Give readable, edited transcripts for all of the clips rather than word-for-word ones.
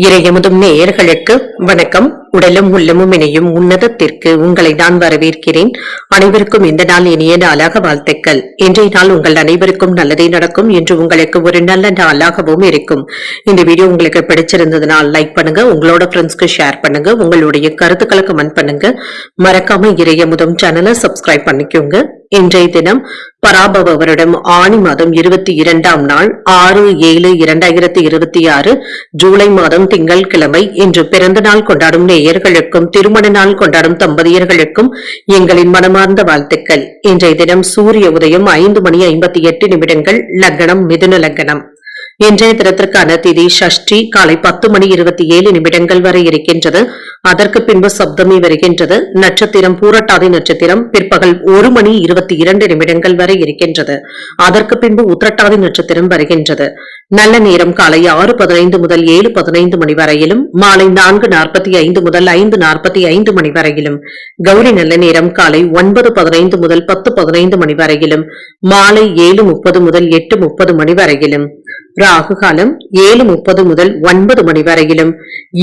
இறையமுதும் நேயர்களுக்கு வணக்கம். உடலும் உள்ளமும் இணையும் உன்னதத்திற்கு உங்களை நான் வரவேற்கிறேன். அனைவருக்கும் இந்த நாள் இனிய நாளாக வாழ்த்துக்கள். இன்றைய நாள் உங்கள் அனைவருக்கும் நல்லதே நடக்கும் என்று உங்களுக்கு ஒரு நல்ல நாளாகவும் இருக்கும். இந்த வீடியோ உங்களுக்கு பிடிச்சிருந்ததுனால் லைக் பண்ணுங்க, உங்களோட ஃப்ரெண்ட்ஸ்க்கு ஷேர் பண்ணுங்க, உங்களுடைய கருத்துக்களை கமெண்ட் பண்ணுங்க. மறக்காம இறையமுதும் சேனலை சப்ஸ்கிரைப் பண்ணிக்கோங்க. இன்றைய தினம் பராபவ வருடம் ஆணி மாதம் 22ஆம் நாள் 6/7/2026 ஜூலை மாதம் திங்கள் கிழமை. இன்று பிறந்த நாள் கொண்டாடும் நேயர்களுக்கும் திருமண நாள் கொண்டாடும் தம்பதியர்களுக்கும் எங்களின் மனமார்ந்த வாழ்த்துக்கள். இன்றைய தினம் சூரிய உதயம் 5:58 லக்னம் மிதுன லக்னம். இன்றைய தினத்திற்கான திதி சஷ்டி காலை 10:27 வரை இருக்கின்றது. அதற்கு பின்பு சப்தமி வருகின்றது. நட்சத்திரம் பூரட்டாதி நட்சத்திரம் பிற்பகல் 1:22 வரை இருக்கின்றது. அதற்கு பின்பு உத்திரட்டாதி நட்சத்திரம் வருகின்றது. நல்ல நேரம் காலை 6:15 முதல் 7:15 மணி வரையிலும், மாலை 4:45 முதல் 5:45 மணி வரையிலும், கௌரி நல்ல நேரம் காலை 9:15 முதல் 10:15 மணி வரையிலும், மாலை 7:30 முதல் 8:30 மணி வரையிலும், ராகு காலம் 7:30 முதல் 9 மணி வரையிலும்,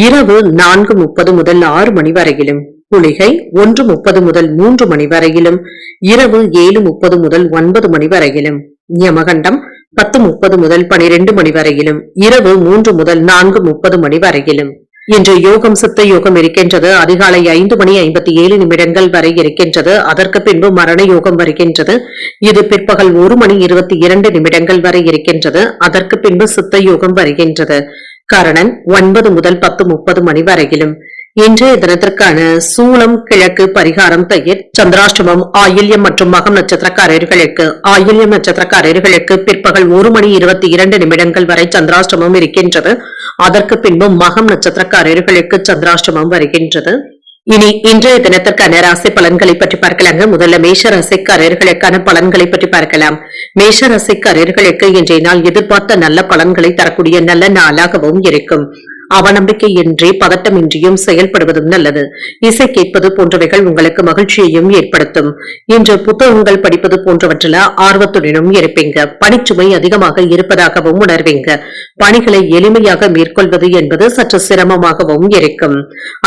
இரவு 4:30 முதல் 6 மணி வரையிலும், குளிகை 1:30 முதல் 3 மணி வரையிலும், இரவு 7:30 முதல் 9 மணி வரையிலும், யமகண்டம் 10:30 முதல் 12 மணி வரையிலும், இரவு 3 முதல் 4:30 மணி வரையிலும். இன்று யோகம் சித்த யோகம் இருக்கின்றது. அதிகாலை 5:57 வரை இருக்கின்றது. அதற்கு பின்பு மரண யோகம் வருகின்றது. இது பிற்பகல் 1:22 வரை இருக்கின்றது. அதற்கு பின்பு சித்த யோகம் வருகின்றது. கரணன் 9 முதல் 10:30 மணி வரையிலும். இன்றைய தினத்திற்கான சூலம் கிழக்கு, பரிகாரம் தயிர். சந்திராஷ்டமம் ஆயில்யம் மற்றும் மகம் நட்சத்திரக்காரர்களுக்கு. ஆயில்யம் நட்சத்திரக்காரர்களுக்கு பிற்பகல் 1:22 வரை சந்திராஷ்டமம் இருக்கின்றது. அதற்கு பின்பு மகம் நட்சத்திரக்காரர்களுக்கு சந்திராஷ்டமம் வருகின்றது. இனி இன்றைய தினத்திற்கான ராசி பலன்களை பற்றி பார்க்கலாங்க. முதல்ல மேஷ ராசிக்காரர்களுக்கான பலன்களை பற்றி பார்க்கலாம். மேஷ ராசிக்காரர்களுக்கு இன்றைய நாள் எதிர்பார்த்த நல்ல பலன்களை தரக்கூடிய நல்ல நாளாகவும் இருக்கும். அவநம்பிக்கையின்றி பதட்டமின்றியும் செயல்படுவதும் நல்லது. இசை கேட்பது போன்றவைகள் உங்களுக்கு மகிழ்ச்சியையும் ஏற்படுத்தும். இன்று புத்தகங்கள் படிப்பது போன்றவற்றில் ஆர்வத்துடனும் இருப்பீங்க. பணிச்சுமை அதிகமாக இருப்பதாகவும் உணர்வீங்க. பணிகளை எளிமையாக மேற்கொள்வது என்பது சற்று சிரமமாகவும் இருக்கும்.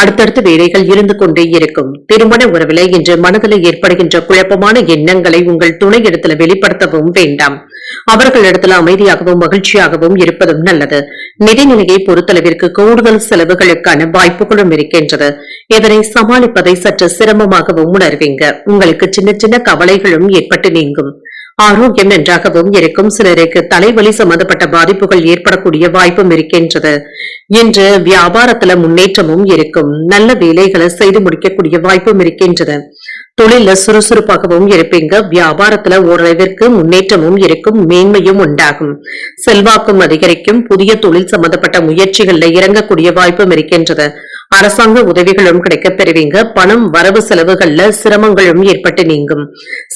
அடுத்தடுத்து வேலைகள் இருந்து கொண்டே இருக்கும். திருமண உறவில் இன்று மனதில் ஏற்படுகின்ற குழப்பமான எண்ணங்களை உங்கள் துணையிடத்தில் வெளிப்படுத்தவும் வேண்டாம். அவர்களிடத்தில் அமைதியாகவும் மகிழ்ச்சியாகவும் இருப்பதும் நல்லது. நிதிநிலையை பொறுத்தளவிற்கு கூடுதல் செலவுகளுக்கான வாய்ப்புகளும் இருக்கின்றது. இதனை சமாளிப்பதை சற்று சிரமமாகவும் உணர்வீங்க. உங்களுக்கு சின்ன சின்ன கவலைகளும் ஏற்பட்டு நீங்கும். ஆரோக்கியம் நன்றாகவும் இருக்கும். சிலருக்கு தலைவலி சம்பந்தப்பட்ட பாதிப்புகள் ஏற்படக்கூடிய வாய்ப்பும் இருக்கின்றது. இன்று வியாபாரத்துல முன்னேற்றமும் இருக்கும். நல்ல வேலைகளை செய்து முடிக்கக்கூடிய வாய்ப்பும் இருக்கின்றது. தொழில சுறுசுறுப்பாகவும் இருப்பீங்க. வியாபாரத்துல ஓரளவிற்கு முன்னேற்றமும் இருக்கும். மேன்மையும் உண்டாகும். செல்வாக்கும் அதிகரிக்கும். புதிய தொழில் சம்பந்தப்பட்ட முயற்சிகள்ல இறங்கக்கூடிய வாய்ப்பும் இருக்கின்றது. அரசாங்க உதவிகளும் கிடைக்கப் பெறுவீங்க. பணம் வரவு செலவுகள்ல சிரமங்களும் ஏற்பட்டு நீங்கும்.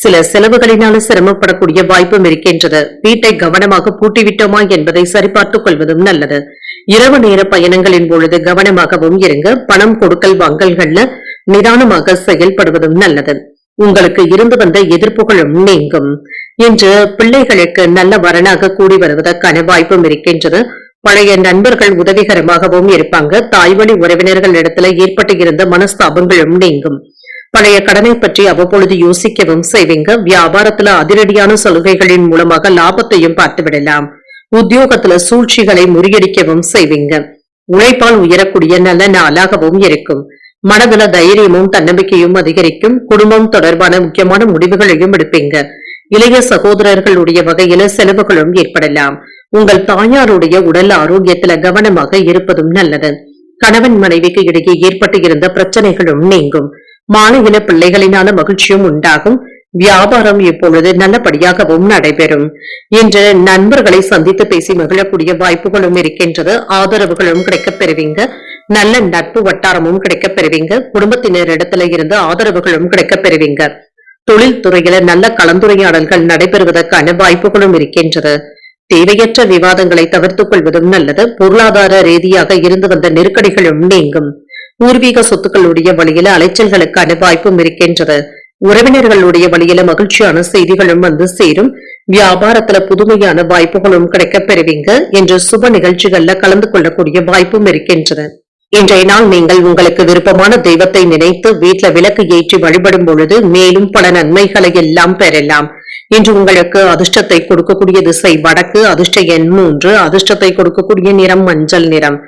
சில செலவுகளினால சிரமப்படக்கூடிய வாய்ப்பும் இருக்கின்றது. வீட்டை கவனமாக பூட்டிவிட்டோமா என்பதை சரிபார்த்துக் கொள்வதும் நல்லது. இரவு நேர பயணங்களின் பொழுது கவனமாகவும் இருங்க. பணம் கொடுக்கல் வாங்கல்கள்ல நிதானமாக செயல்படுவதும் நல்லது. உங்களுக்கு இருந்து வந்த எதிர்ப்புகளும் நீங்கும். இன்று பிள்ளைகளுக்கு நல்ல வரனாக கூடி வருவதற்கான வாய்ப்பும் இருக்கின்றது. பழைய நண்பர்கள் உதவிகரமாகவும் இருப்பாங்க. தாய்வழி உறவினர்கள் இடத்துல ஏற்பட்டு இருந்த மனஸ்தாபங்களும் நீங்கும். பழைய கடனை பற்றி அவ்வப்பொழுது யோசிக்கவும் செய்வீங்க. வியாபாரத்துல அதிரடியான சலுகைகளின் மூலமாக லாபத்தையும் பார்த்து விடலாம். உத்தியோகத்துல சூழ்ச்சிகளை முறியடிக்கவும் செய்வீங்க. உழைப்பால் உயரக்கூடிய நல்ல நாளாகவும் இருக்கும். மனதுல தைரியமும் தன்னம்பிக்கையும் அதிகரிக்கும். குடும்பம் தொடர்பான முக்கியமான முடிவுகளையும் எடுப்பீங்க. இளைய சகோதரர்களுடைய வகையில செலவுகளும் ஏற்படலாம். உங்கள் தாயாருடைய உடல் ஆரோக்கியத்துல கவனமாக இருப்பதும் நல்லது. கணவன் மனைவிக்கு இடையே ஏற்பட்டு இருந்த பிரச்சனைகளும் நீங்கும். மாலையில பிள்ளைகளினால மகிழ்ச்சியும் உண்டாகும். வியாபாரம் இப்பொழுது நல்லபடியாகவும் நடைபெறும். இன்று நண்பர்களை சந்தித்து பேசி மகிழக்கூடிய வாய்ப்புகளும் இருக்கின்றது. ஆதரவுகளும் கிடைக்கப் பெறுவீங்க. நல்ல நட்பு வட்டாரமும் கிடைக்கப் பெறுவீங்க. குடும்பத்தினர் இடத்துல இருந்து ஆதரவுகளும் கிடைக்கப் பெறுவீங்க. தொழில் துறையில நல்ல கலந்துரையாடல்கள் நடைபெறுவதற்கான வாய்ப்புகளும் இருக்கின்றது. தேவையற்ற விவாதங்களை தவிர்த்துக் கொள்வதும் நல்லது. பொருளாதார ரீதியாக இருந்து வந்த நெருக்கடிகளும் நீங்கும். பூர்வீக சொத்துக்களுடைய வழியில அலைச்சல்களுக்கான வாய்ப்பும் இருக்கின்றது. உறவினர்களுடைய வழியில மகிழ்ச்சியான செய்திகளும் வந்து சேரும். வியாபாரத்துல புதுமையான வாய்ப்புகளும் கிடைக்கப் பெறுவீங்க. என்று சுப நிகழ்ச்சிகள்ல கலந்து கொள்ளக்கூடிய வாய்ப்பும் இருக்கின்றது. இன்றைய நாள் நீங்கள் உங்களுக்கு விருப்பமான தெய்வத்தை நினைத்து வீட்டுல விளக்கு ஏற்றி வழிபடும் பொழுது மேலும் பல நன்மைகளை எல்லாம் பெறலாம். இன்று உங்களுக்கு அதிர்ஷ்டத்தை கொடுக்கக்கூடிய திசை வடக்கு, அதிர்ஷ்ட எண் 3, அதிர்ஷ்டத்தை கொடுக்கக்கூடிய நிறம் மஞ்சள் நிறம்.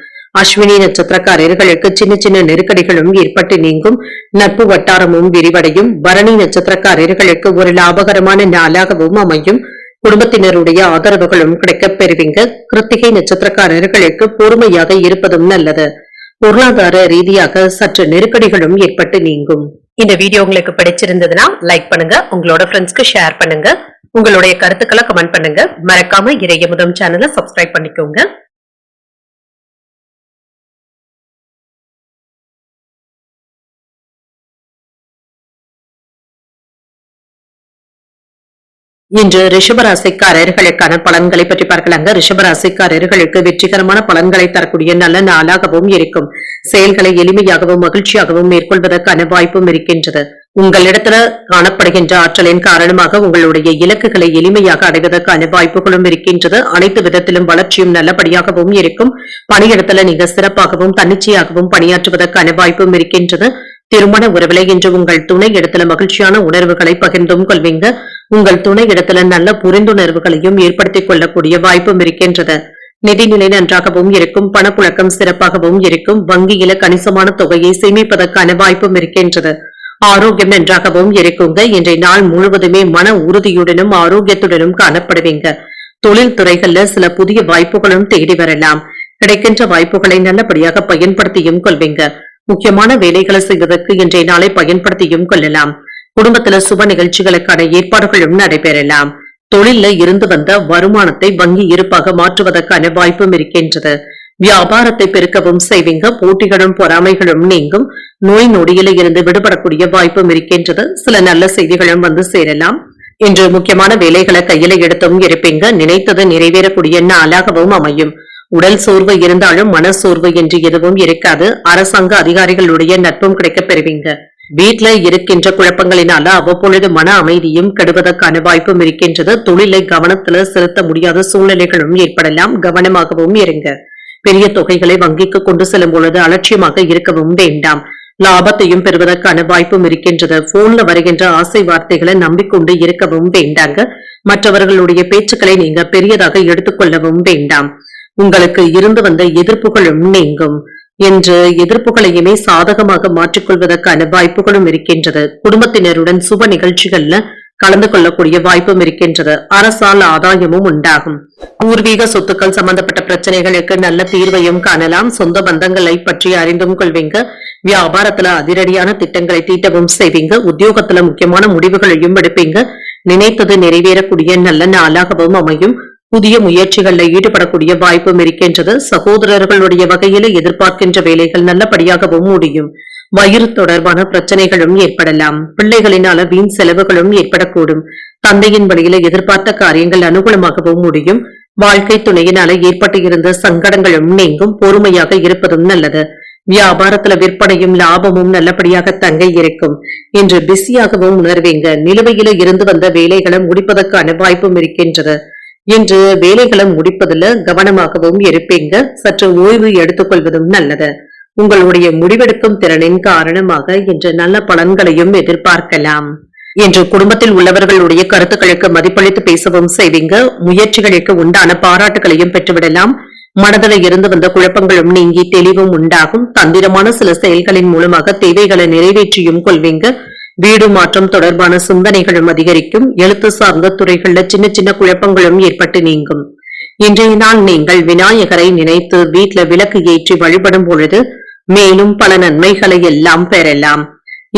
அஸ்வினி நட்சத்திரக்காரர்களுக்கு சின்ன சின்ன நெருக்கடிகளும் ஏற்பட்டு நீங்கும், நட்பு வட்டாரமும் விரிவடையும். பரணி நட்சத்திரக்காரர்களுக்கு ஒரு லாபகரமான நாளாகவும் அமையும், குடும்பத்தினருடைய ஆதரவுகளும் கிடைக்கப் பெறுவீங்க. கிருத்திகை நட்சத்திரக்காரர்களுக்கு பொறுமையாக இருப்பதும் நல்லது. பொருளாதார ரீதியாக சற்று நெருக்கடிகளும் ஏற்பட்டு நீங்கும். இந்த வீடியோ உங்களுக்கு பிடிச்சிருந்ததுன்னா லைக் பண்ணுங்க, உங்களோட ஃப்ரெண்ட்ஸ்க்கு ஷேர் பண்ணுங்க, உங்களுடைய கருத்துக்களை கமெண்ட் பண்ணுங்க. மறக்காம இறையமுதம் சேனலை சப்ஸ்கிரைப் பண்ணிக்கோங்க. இன்று ரிஷபராசிக்காரர்களுக்கான பலன்களை பற்றி பார்க்கலாங்க. ரிஷபராசிக்காரர்களுக்கு வெற்றிகரமான பலன்களை தரக்கூடிய நல்ல நாளாகவும் இருக்கும். செயல்களை எளிமையாகவும் மகிழ்ச்சியாகவும் மேற்கொள்வதற்கான வாய்ப்பும் இருக்கின்றது. உங்களிடத்துல காணப்படுகின்ற ஆற்றலின் காரணமாக உங்களுடைய இலக்குகளை எளிமையாக அடைவதற்கான வாய்ப்புகளும் இருக்கின்றது. அனைத்து விதத்திலும் வளர்ச்சியும் நல்லபடியாகவும் இருக்கும். பணியிடத்துல நீங்க சிறப்பாகவும் தன்னிச்சையாகவும் பணியாற்றுவதற்கான வாய்ப்பும் இருக்கின்றது. திருமண உறவிலை இன்று உங்கள் துணை இடத்துல மகிழ்ச்சியான உணர்வுகளை பகிர்ந்தும் கொள்வீங்க. உங்கள் துணை இடத்துல நல்ல புரிந்துணர்வுகளையும் ஏற்படுத்திக் கொள்ளக்கூடிய வாய்ப்பும் இருக்கின்றது. நிதிநிலை நன்றாகவும் இருக்கும், பணப்புழக்கம் சிறப்பாகவும் இருக்கும். வங்கியில கணிசமான தொகையை சேமிப்பதற்கான வாய்ப்பும் இருக்கின்றது. ஆரோக்கியம் நன்றாகவும் இருக்குங்க. இன்றைய நாள் முழுவதுமே மன உறுதியுடனும் ஆரோக்கியத்துடனும் காணப்படுவீங்க. தொழில் துறைகள்ல சில புதிய வாய்ப்புகளும் தேடி வரலாம். கிடைக்கின்ற வாய்ப்புகளை நல்லபடியாக பயன்படுத்தியும் கொள்வீங்க. முக்கியமான வேலைகளை செய்வதற்கு இன்றைய நாளை பயன்படுத்தியும் கொள்ளலாம். குடும்பத்துல சுப நிகழ்ச்சிகளுக்கான ஏற்பாடுகளும் நடைபெறலாம். தொழில இருந்து வந்த வருமானத்தை வங்கி இருப்பாக மாற்றுவதற்கான வாய்ப்பும் இருக்கின்றது. வியாபாரத்தை பெருக்கவும் செய்வீங்க. போட்டிகளும் பொறாமைகளும் நீங்கும். நோய் நொடியில இருந்து விடுபடக்கூடிய வாய்ப்பும் இருக்கின்றது. சில நல்ல செய்திகளும் வந்து சேரலாம். இன்று முக்கியமான வேலைகளை கையில எடுத்தும் இருப்பீங்க. நினைத்தது நிறைவேறக்கூடிய நாளாகவும் அமையும். உடல் சோர்வு இருந்தாலும் மன சோர்வு என்று எதுவும் இருக்காது. அரசாங்க அதிகாரிகளுடைய நட்பும் கிடைக்கப் பெறுவீங்க. வீட்டுல இருக்கின்ற குழப்பங்களினால அவ்வப்பொழுது மன அமைதியும் கெடுவதற்கான வாய்ப்பும் இருக்கின்றது. தொழிலை கவனத்துல செலுத்த முடியாத சூழ்நிலைகளும் ஏற்படலாம். கவனமாகவும் இருங்க. பெரிய தொகைகளை வங்கிக்கு கொண்டு செல்லும் பொழுது அலட்சியமாக இருக்கவும் வேண்டாம். லாபத்தையும் பெறுவதற்கான வாய்ப்பும் இருக்கின்றது. போன்ல வருகின்ற ஆசை வார்த்தைகளை நம்பிக்கொண்டு இருக்கவும் வேண்டாங்க. மற்றவர்களுடைய பேச்சுக்களை நீங்க பெரியதாக எடுத்துக்கொள்ளவும் வேண்டாம். உங்களுக்கு இருந்து வந்த எதிர்ப்புகளும் நீங்கும். என்று எதிர்ப்புகளையுமே சாதகமாக மாற்றிக்கொள்வதற்கான வாய்ப்புகளும் இருக்கின்றது. குடும்பத்தினருடன் சுப நிகழ்ச்சிகள்ல கலந்து கொள்ளக்கூடிய வாய்ப்பும் இருக்கின்றது. அரசால் ஆதாயமும் உண்டாகும். பூர்வீக சொத்துக்கள் சம்பந்தப்பட்ட பிரச்சனைகளுக்கு நல்ல தீர்வையும் காணலாம். சொந்த பந்தங்களை பற்றி அறிந்தும் கொள்வீங்க. வியாபாரத்துல அதிரடியான திட்டங்களை தீட்டவும் செய்வீங்க. உத்தியோகத்துல முக்கியமான முடிவுகளையும் எடுப்பீங்க. நினைத்தது நிறைவேறக்கூடிய நல்ல நாளாகவும் அமையும். புதிய முயற்சிகள்ல ஈடுபடக்கூடிய வாய்ப்பும் இருக்கின்றது. சகோதரர்களுடைய வகையில எதிர்பார்க்கின்ற வேலைகள் நல்லபடியாகவும் முடியும். வயிறு தொடர்பான பிரச்சனைகளும் ஏற்படலாம். பிள்ளைகளினால வீண் செலவுகளும் ஏற்படக்கூடும். தந்தையின் வழியில எதிர்பார்த்த காரியங்கள் அனுகூலமாகவும் முடியும். வாழ்க்கை துணையினால ஏற்பட்டு இருந்த சங்கடங்களும் நீங்கும். பொறுமையாக இருப்பதும் நல்லது. வியாபாரத்துல விற்பனையும் லாபமும் நல்லபடியாக தங்க இருக்கும். இன்று பிஸியாகவும் உணர்வீங்க. நிலுவையில இருந்து வந்த வேலைகளை முடிப்பதற்கான வாய்ப்பும் இருக்கின்றது. இன்று வேலைகளை முடிப்பதில் கவனமாகவும் இருப்பீங்க. சற்று ஓய்வு எடுத்துக்கொள்வதும் நல்லது. உங்களுடைய முடிவெடுக்கும் திறனின் காரணமாக இன்று நல்ல பலன்களையும் எதிர்பார்க்கலாம். இன்று குடும்பத்தில் உள்ளவர்களுடைய கருத்துக்களுக்கு மதிப்பளித்து பேசவும் செய்வீங்க. முயற்சிகளுக்கு உண்டான பாராட்டுகளையும் பெற்றுவிடலாம். மனதில் இருந்து வந்த குழப்பங்களும் நீங்கி தெளிவும் உண்டாகும். தந்திரமான சில செயல்களின் மூலமாக தேவைகளை நிறைவேற்றியும் கொள்வீங்க. வீடு மாற்றம் தொடர்பான சிந்தனைகளும் அதிகரிக்கும். எழுத்து சார்ந்த துறைகள்ல சின்ன சின்ன குழப்பங்களும் ஏற்பட்டு நீங்கும். இன்றைய நாள் நீங்கள் விநாயகரை நினைத்து வீட்டுல விளக்கு ஏற்றி வழிபடும் பொழுது மேலும் பல நன்மைகளை எல்லாம் பெறலாம்.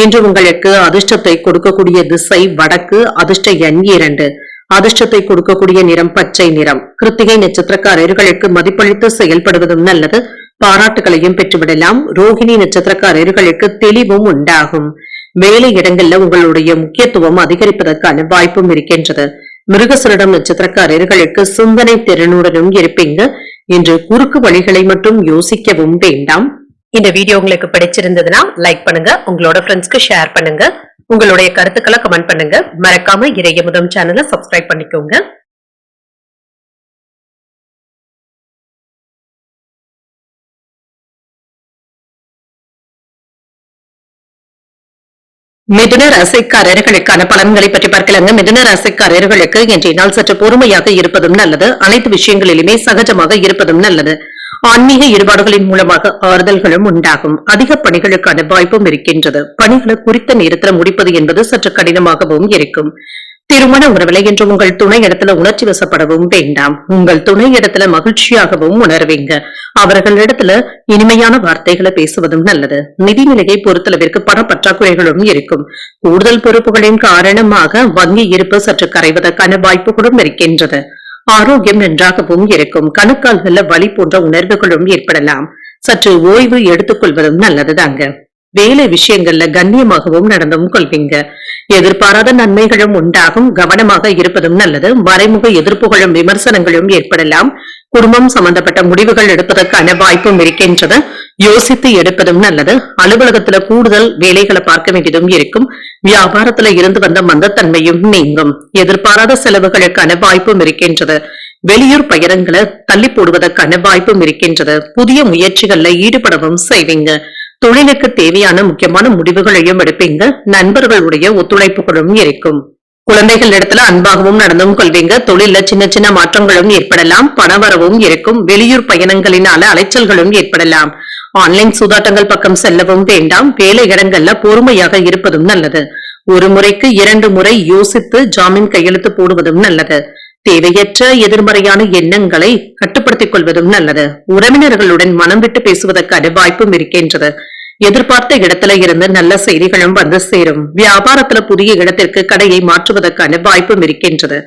இன்று உங்களுக்கு அதிர்ஷ்டத்தை கொடுக்கக்கூடிய திசை வடக்கு, அதிர்ஷ்ட எண் 2, அதிர்ஷ்டத்தை கொடுக்கக்கூடிய நிறம் பச்சை நிறம். கிருத்திகை நட்சத்திரக்காரர்களுக்கு மதிப்பளித்து செயல்படுவதும் நல்லது. பாராட்டுகளையும் பெற்றுவிடலாம். ரோகிணி நட்சத்திரக்காரர்களுக்கு தெளிவும் உண்டாகும். வேலை இடங்கள்ல உங்களுடைய முக்கியத்துவம் அதிகரிப்பதற்கான வாய்ப்பும் இருக்கின்றது. மிருகசரிடம் நட்சத்திரக்காரர்களுக்கு சிந்தனை திறனுடனும் இருப்பீங்க. இன்று குறுக்கு வழிகளை மட்டும் யோசிக்கவும் வேண்டாம். இந்த வீடியோ உங்களுக்கு பிடிச்சிருந்ததுன்னா லைக் பண்ணுங்க, உங்களோட ஃப்ரெண்ட்ஸ்க்கு ஷேர் பண்ணுங்க, உங்களுடைய கருத்துக்களை கமெண்ட் பண்ணுங்க. மறக்காம இறையமுதம் சேனலை சப்ஸ்கிரைப் பண்ணிக்கோங்க. மிதுன ராசிக்காரர்களுக்கான பலன்களை பற்றி பார்க்கலாங்க. மிதுன ராசிக்காரர்களுக்கு இன்றைய நாள் சற்று பொறுமையாக இருப்பதும் நல்லது. அனைத்து விஷயங்களிலுமே சகஜமாக இருப்பதும் நல்லது. ஆன்மீக ஈடுபாடுகளின் மூலமாக ஆறுதல்களும் உண்டாகும். அதிக பணிகளுக்கான வாய்ப்பும் இருக்கின்றது. பணிகளை குறித்த நேரத்தில் முடிப்பது என்பது சற்று கடினமாகவும் இருக்கும். திருமண உறவில என்று உங்கள் துணை இடத்துல உணர்ச்சி வசப்படவும் வேண்டாம். உங்கள் துணை இடத்துல மகிழ்ச்சியாகவும் உணர்வீங்க. அவர்களிடத்துல இனிமையான வார்த்தைகளை பேசுவதும் நல்லது. நிதிநிலையை பொறுத்தளவிற்கு பண பற்றாக்குறைகளும் இருக்கும். கூடுதல் பொறுப்புகளின் காரணமாக வங்கி இருப்பு சற்று கரைவதற்கான வாய்ப்புகளும் இருக்கின்றது. ஆரோக்கியம் நன்றாகவும் இருக்கும். கணுக்கால்கள்ல வலி போன்ற உணர்வுகளும் ஏற்படலாம். சற்று ஓய்வு எடுத்துக் கொள்வதும் நல்லதுதாங்க. வேலை விஷயங்கள்ல கண்ணியமாகவும் நடந்தும் கொள்வீங்க. எதிர்பாராத நன்மைகளும் உண்டாகும். கவனமாக இருப்பதும் நல்லது. மறைமுக எதிர்ப்புகளும் விமர்சனங்களும் ஏற்படலாம். குடும்பம் சம்பந்தப்பட்ட முடிவுகள் எடுப்பதற்கான வாய்ப்பும் இருக்கின்றது. யோசித்து எடுப்பதும் நல்லது. அலுவலகத்துல கூடுதல் வேலைகளை பார்க்க வேண்டியதும் இருக்கும். வியாபாரத்துல இருந்து வந்த மந்தத்தன்மையும் நீங்கும். எதிர்பாராத செலவுகளுக்கான வாய்ப்பும் இருக்கின்றது. வெளியூர் பயணங்களை தள்ளி போடுவதற்கான வாய்ப்பும் இருக்கின்றது. புதிய முயற்சிகள்ல ஈடுபடவும் செய்வீங்க. தொழிலுக்கு தேவையான முக்கியமான முடிவுகளையும் எடுப்பீங்க. நண்பர்களுடைய ஒத்துழைப்புகளும் இருக்கும். குழந்தைகள் இடத்துல அன்பாகவும் நடந்தும் கொள்வீங்க. தொழில சின்ன சின்ன மாற்றங்களும் ஏற்படலாம். பணவரவும் இருக்கும். வெளியூர் பயணங்களினால அலைச்சல்களும் ஏற்படலாம். ஆன்லைன் சூதாட்டங்கள் பக்கம் செல்லவும் வேண்டாம். வேலை இடங்கள்ல பொறுமையாக இருப்பதும் நல்லது. ஒரு முறைக்கு 2 முறை யோசித்து ஜாமீன் கையெழுத்து போடுவதும் நல்லது. தேவையற்ற எதிர்மறையான எண்ணங்களை கட்டுப்படுத்திக் கொள்வதும் நல்லது. உறவினர்களுடன் மனம் விட்டு பேசுவதற்கான வாய்ப்பும் இருக்கின்றது. எதிர்பார்த்த இடத்துல இருந்து நல்ல செய்திகளும் வந்து சேரும். வியாபாரத்துல புதிய இடத்திற்கு கடையை மாற்றுவதற்கான வாய்ப்பும் இருக்கின்றது.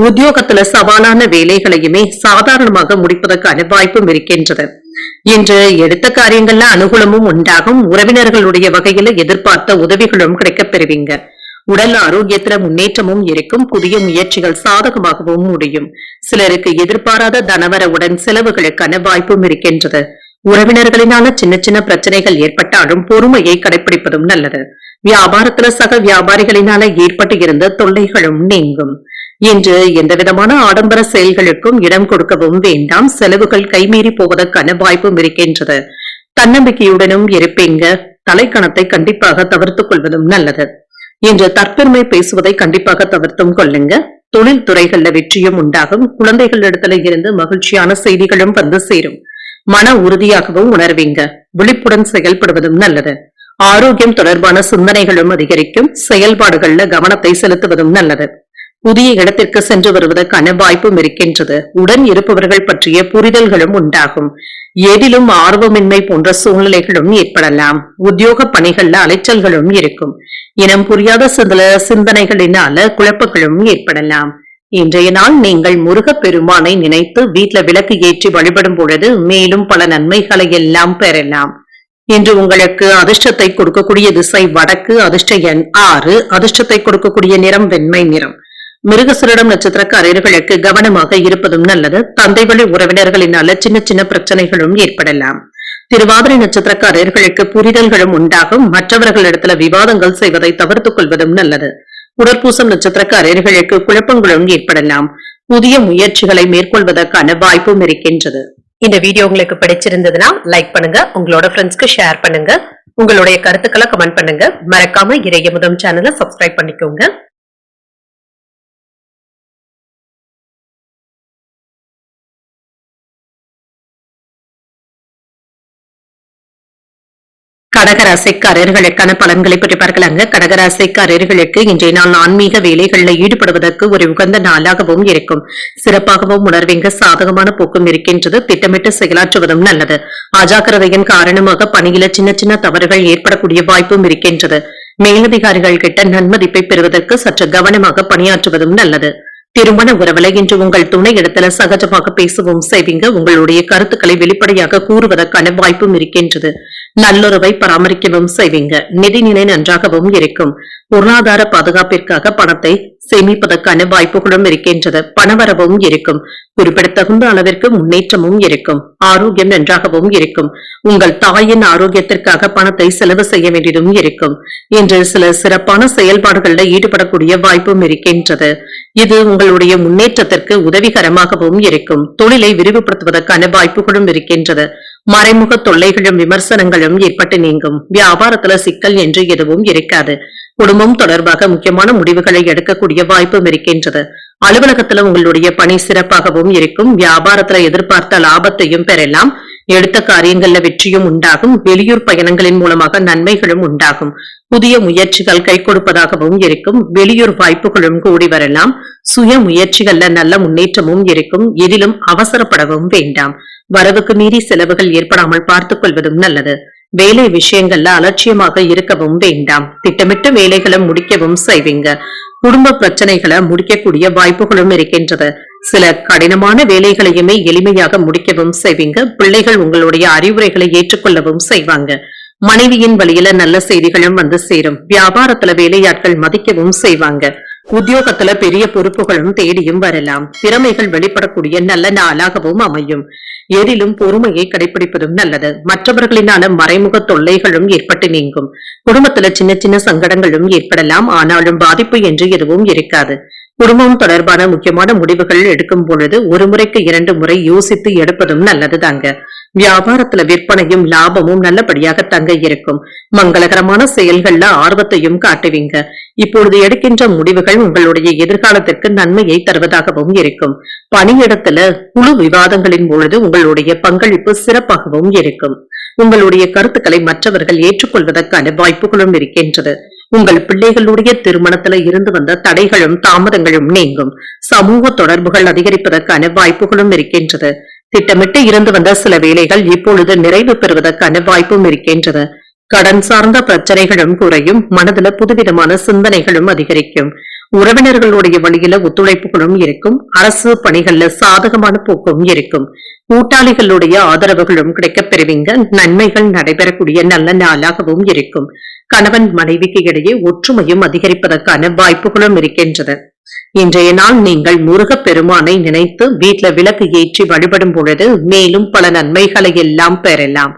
உத்தியோகத்துல சவாலான வேலைகளையுமே சாதாரணமாக முடிப்பதற்கான வாய்ப்பும் இருக்கின்றது. இன்று எடுத்த காரியங்கள்ல அனுகூலமும் உண்டாகும். உறவினர்களுடைய வகையில எதிர்பார்த்த உதவிகளும் கிடைக்கப் பெறுவீங்க. உடல் ஆரோக்கியத்துல முன்னேற்றமும் இருக்கும். புதிய முயற்சிகள் சாதகமாகவும் முடியும். சிலருக்கு எதிர்பாராத தனவரவுடன் செலவுகளுக்கான வாய்ப்பும் இருக்கின்றது. உறவினர்களினால சின்ன சின்ன பிரச்சனைகள் ஏற்பட்டாலும் பொறுமையை கடைபிடிப்பதும் நல்லது. வியாபாரத்துல சக வியாபாரிகளினால ஏற்பட்டு இருந்த தொல்லைகளும் நீங்கும். இன்று எந்த விதமான ஆடம்பர செயல்களுக்கும் இடம் கொடுக்கவும் வேண்டாம். செலவுகள் கைமீறி போவதற்கான வாய்ப்பும் இருக்கின்றது. தன்னம்பிக்கையுடனும் இருப்பீங்க. தலைக்கணத்தை கண்டிப்பாக தவிர்த்துக் கொள்வதும் நல்லது. இன்று தற்பெருமை பேசுவதை கண்டிப்பாக தவிர்த்தும் கொள்ளுங்க. தொழில் துறைகள்ல வெற்றியும் உண்டாகும். குழந்தைகளிடத்துல இருந்து மகிழ்ச்சியான செய்திகளும் வந்து சேரும். மன உறுதியாகவும் உணர்வீங்க. விழிப்புடன் செயல்படுவதும் நல்லது. ஆரோக்கியம் தொடர்பான சிந்தனைகளும் அதிகரிக்கும். செயல்பாடுகள்ல கவனத்தை செலுத்துவதும் நல்லது. புதிய இடத்திற்கு சென்று வருவதற்கான வாய்ப்பும் இருக்கின்றது. உடன் இருப்பவர்கள் பற்றிய புரிதல்களும் உண்டாகும். எதிலும் ஆர்வமின்மை போன்ற சூழ்நிலைகளும் ஏற்படலாம். உத்தியோக பணிகள்ல அலைச்சல்களும் இருக்கும். இனம் புரியாத சில சிந்தனைகளினால குழப்பங்களும் ஏற்படலாம். இன்றைய நாள் நீங்கள் முருகப் பெருமானை நினைத்து வீட்டுல விளக்கு ஏற்றி வழிபடும் பொழுது மேலும் பல நன்மைகளை எல்லாம் பெறலாம். இன்று உங்களுக்கு அதிர்ஷ்டத்தை கொடுக்கக்கூடிய திசை வடக்கு. அதிர்ஷ்ட எண் 6. அதிர்ஷ்டத்தை கொடுக்கக்கூடிய நிறம் வெண்மை நிறம். மிருகசீரிடம் நட்சத்திரக்காரர்களுக்கு கவனமாக இருப்பதும் நல்லது. தந்தை வழி உறவினர்களினால சின்ன சின்ன பிரச்சனைகளும் ஏற்படலாம். திருவாதிரை நட்சத்திரக்காரர்களுக்கு புரிதல்களும் உண்டாகும். மற்றவர்களிடத்துல விவாதங்கள் செய்வதை தவிர்த்துக் கொள்வதும் நல்லது. புனர்பூசம் நட்சத்திரக்காரர்களுக்கு குழப்பங்களும் ஏற்படலாம். புதிய முயற்சிகளை மேற்கொள்வதற்கான வாய்ப்பும் இருக்கின்றது. இந்த வீடியோ உங்களுக்கு பிடிச்சிருந்ததுன்னா லைக் பண்ணுங்க, உங்களோட ஃப்ரெண்ட்ஸ்க்கு ஷேர் பண்ணுங்க, உங்களுடைய கருத்துக்களை கமெண்ட் பண்ணுங்க. மறக்காம இறையமுதம் சேனலை சப்ஸ்கிரைப் பண்ணிக்கோங்க. கடகராசிக்காரர்களுக்கான பலன்களை பற்றி பார்க்கலாங்க. கடகராசிக்காரர்களுக்கு இன்றைய நாள் ஆன்மீக வேலைகள்ல ஈடுபடுவதற்கு ஒரு உகந்த நாளாகவும் இருக்கும். சிறப்பாகவும் உணர்வீங்க. சாதகமான போக்கும் இருக்கின்றது. திட்டமிட்டு செயலாற்றுவதும் நல்லது. அஜாக்கிரதையின் காரணமாக பணியில சின்ன சின்ன தவறுகள் ஏற்படக்கூடிய வாய்ப்பும் இருக்கின்றது. மேலதிகாரிகள் கிட்ட நன்மதிப்பை பெறுவதற்கு சற்று கவனமாக பணியாற்றுவதும் நல்லது. திருமண உறவுல இன்று உங்கள் துணை இடத்துல சகஜமாக பேசவும் செய்வீங்க. உங்களுடைய கருத்துக்களை வெளிப்படையாக கூறுவதற்கான வாய்ப்பும் இருக்கின்றது. நல்லுறவை பராமரிக்கவும் செய்வீங்க. நிதிநிலை நன்றாகவும் இருக்கும். பொருளாதார பாதுகாப்பிற்காக பணத்தை சேமிப்பதற்கான வாய்ப்புகளும் இருக்கின்றது. பணவரவும் இருக்கும். குறிப்பிடத்தகுந்த அளவிற்கு முன்னேற்றமும் இருக்கும். ஆரோக்கியம் நன்றாகவும் இருக்கும். உங்கள் தாயின் ஆரோக்கியத்திற்காக பணத்தை செலவு செய்ய வேண்டியதும் இருக்கும். இன்று சில சிறப்பான செயல்பாடுகளில் ஈடுபடக்கூடிய வாய்ப்பும் இருக்கின்றது. இது உங்களுடைய முன்னேற்றத்திற்கு உதவிகரமாகவும் இருக்கும். தொழிலை விரிவுபடுத்துவதற்கான வாய்ப்புகளும் இருக்கின்றது. மறைமுக தொல்லைகளும் விமர்சனங்களும் ஏற்பட்டு நீங்கும். வியாபாரத்துல சிக்கல் என்று எதுவும் இருக்காது. குடும்பம் தொடர்பாக முக்கியமான முடிவுகளை எடுக்கக்கூடிய வாய்ப்பும் இருக்கின்றது. அலுவலகத்துல உங்களுடைய பணி சிறப்பாகவும் இருக்கும். வியாபாரத்துல எதிர்பார்த்த லாபத்தையும் பெறலாம். எடுத்த காரியங்கள்ல வெற்றியும் உண்டாகும். வெளியூர் பயணங்களின் மூலமாக நன்மைகளும் உண்டாகும். புதிய முயற்சிகள் கை கொடுப்பதாகவும் இருக்கும். வெளியூர் வாய்ப்புகளும் கூடி வரலாம். சுய முயற்சிகள்ல நல்ல முன்னேற்றமும் இருக்கும். எதிலும் அவசரப்படவும் வேண்டாம். வரவுக்கு மீறி செலவுகள் ஏற்படாமல் பார்த்துக் கொள்வதும் நல்லது. வேலை விஷயங்கள்ல அலட்சியமாக இருக்கவும் வேண்டாம். திட்டமிட்ட வேலைகளை முடிக்கவும் செய்வீங்க. குடும்ப பிரச்சனைகளை முடிக்கக்கூடிய வாய்ப்புகளும் இருக்கின்றது. சில கடினமான வேலைகளையுமே எளிமையாக முடிக்கவும் செய்வீங்க. பிள்ளைகள் உங்களுடைய அறிவுரைகளை ஏற்றுக்கொள்ளவும் செய்வாங்க. மனைவியின் வழியில நல்ல செய்திகளும் வந்து சேரும். வியாபாரத்துல வேலையாட்கள் மதிக்கவும் செய்வாங்க. உத்தியோகத்துல பெரிய பொறுப்புகளும் தேடியும் வரலாம். திறமைகள் வெளிப்படக்கூடிய நல்ல நாளாகவும் அமையும். எதிலும் பொறுமையை கடைபிடிப்பதும் நல்லது. மற்றவர்களினால மறைமுக தொல்லைகளும் ஏற்பட்டு நீங்கும். குடும்பத்துல சின்ன சின்ன சங்கடங்களும் ஏற்படலாம். ஆனாலும் பாதிப்பு என்று எதுவும் இருக்காது. குடும்பம் தொடர்பான முக்கியமான முடிவுகள் எடுக்கும் பொழுது ஒரு முறைக்கு 2 முறை யோசித்து எடுப்பதும் நல்லது தாங்க. வியாபாரத்துல விற்பனையும் லாபமும் நல்லபடியாக தங்க இருக்கும். மங்களகரமான செயல்கள்ல ஆர்வத்தையும் காட்டுவீங்க. இப்பொழுது எடுக்கின்ற முடிவுகள் உங்களுடைய எதிர்காலத்திற்கு நன்மையை தருவதாகவும் இருக்கும். பணியிடத்துல குழு விவாதங்களின் பொழுது உங்களுடைய பங்களிப்பு சிறப்பாகவும் இருக்கும். உங்களுடைய கருத்துக்களை மற்றவர்கள் ஏற்றுக்கொள்வதற்கான வாய்ப்புகளும் இருக்கின்றது. உங்கள் பிள்ளைகளுடைய திருமணத்துல இருந்து வந்த தடைகளும் தாமதங்களும் நீங்கும். சமூக தொடர்புகள் அதிகரிப்பதற்கான வாய்ப்புகளும் இருக்கின்றது. திட்டமிட்டு இருந்து வந்த சில வேலைகள் இப்பொழுது நிறைவு பெறுவதற்கான வாய்ப்பும் இருக்கின்றது. கடன் சார்ந்த பிரச்சனைகளும் குறையும். மனதுல புதுவிதமான சிந்தனைகளும் அதிகரிக்கும். உறவினர்களுடைய வழியில ஒத்துழைப்புகளும் இருக்கும். அரசு பணிகள்ல சாதகமான போக்கும் இருக்கும். கூட்டாளிகளுடைய ஆதரவுகளும் கிடைக்கப் பெறுவீங்க. நன்மைகள் நடைபெறக்கூடிய நல்ல நாளாகவும் இருக்கும். கணவன் மனைவிக்கு இடையே ஒற்றுமையும் அதிகரிப்பதற்கான வாய்ப்புகளும் இருக்கின்றது. இன்றைய நாள் நீங்கள் முருகப் பெருமானை நினைத்து வீட்டுல விளக்கு ஏற்றி வழிபடும் பொழுது மேலும் பல நன்மைகளை எல்லாம் பெறலாம்.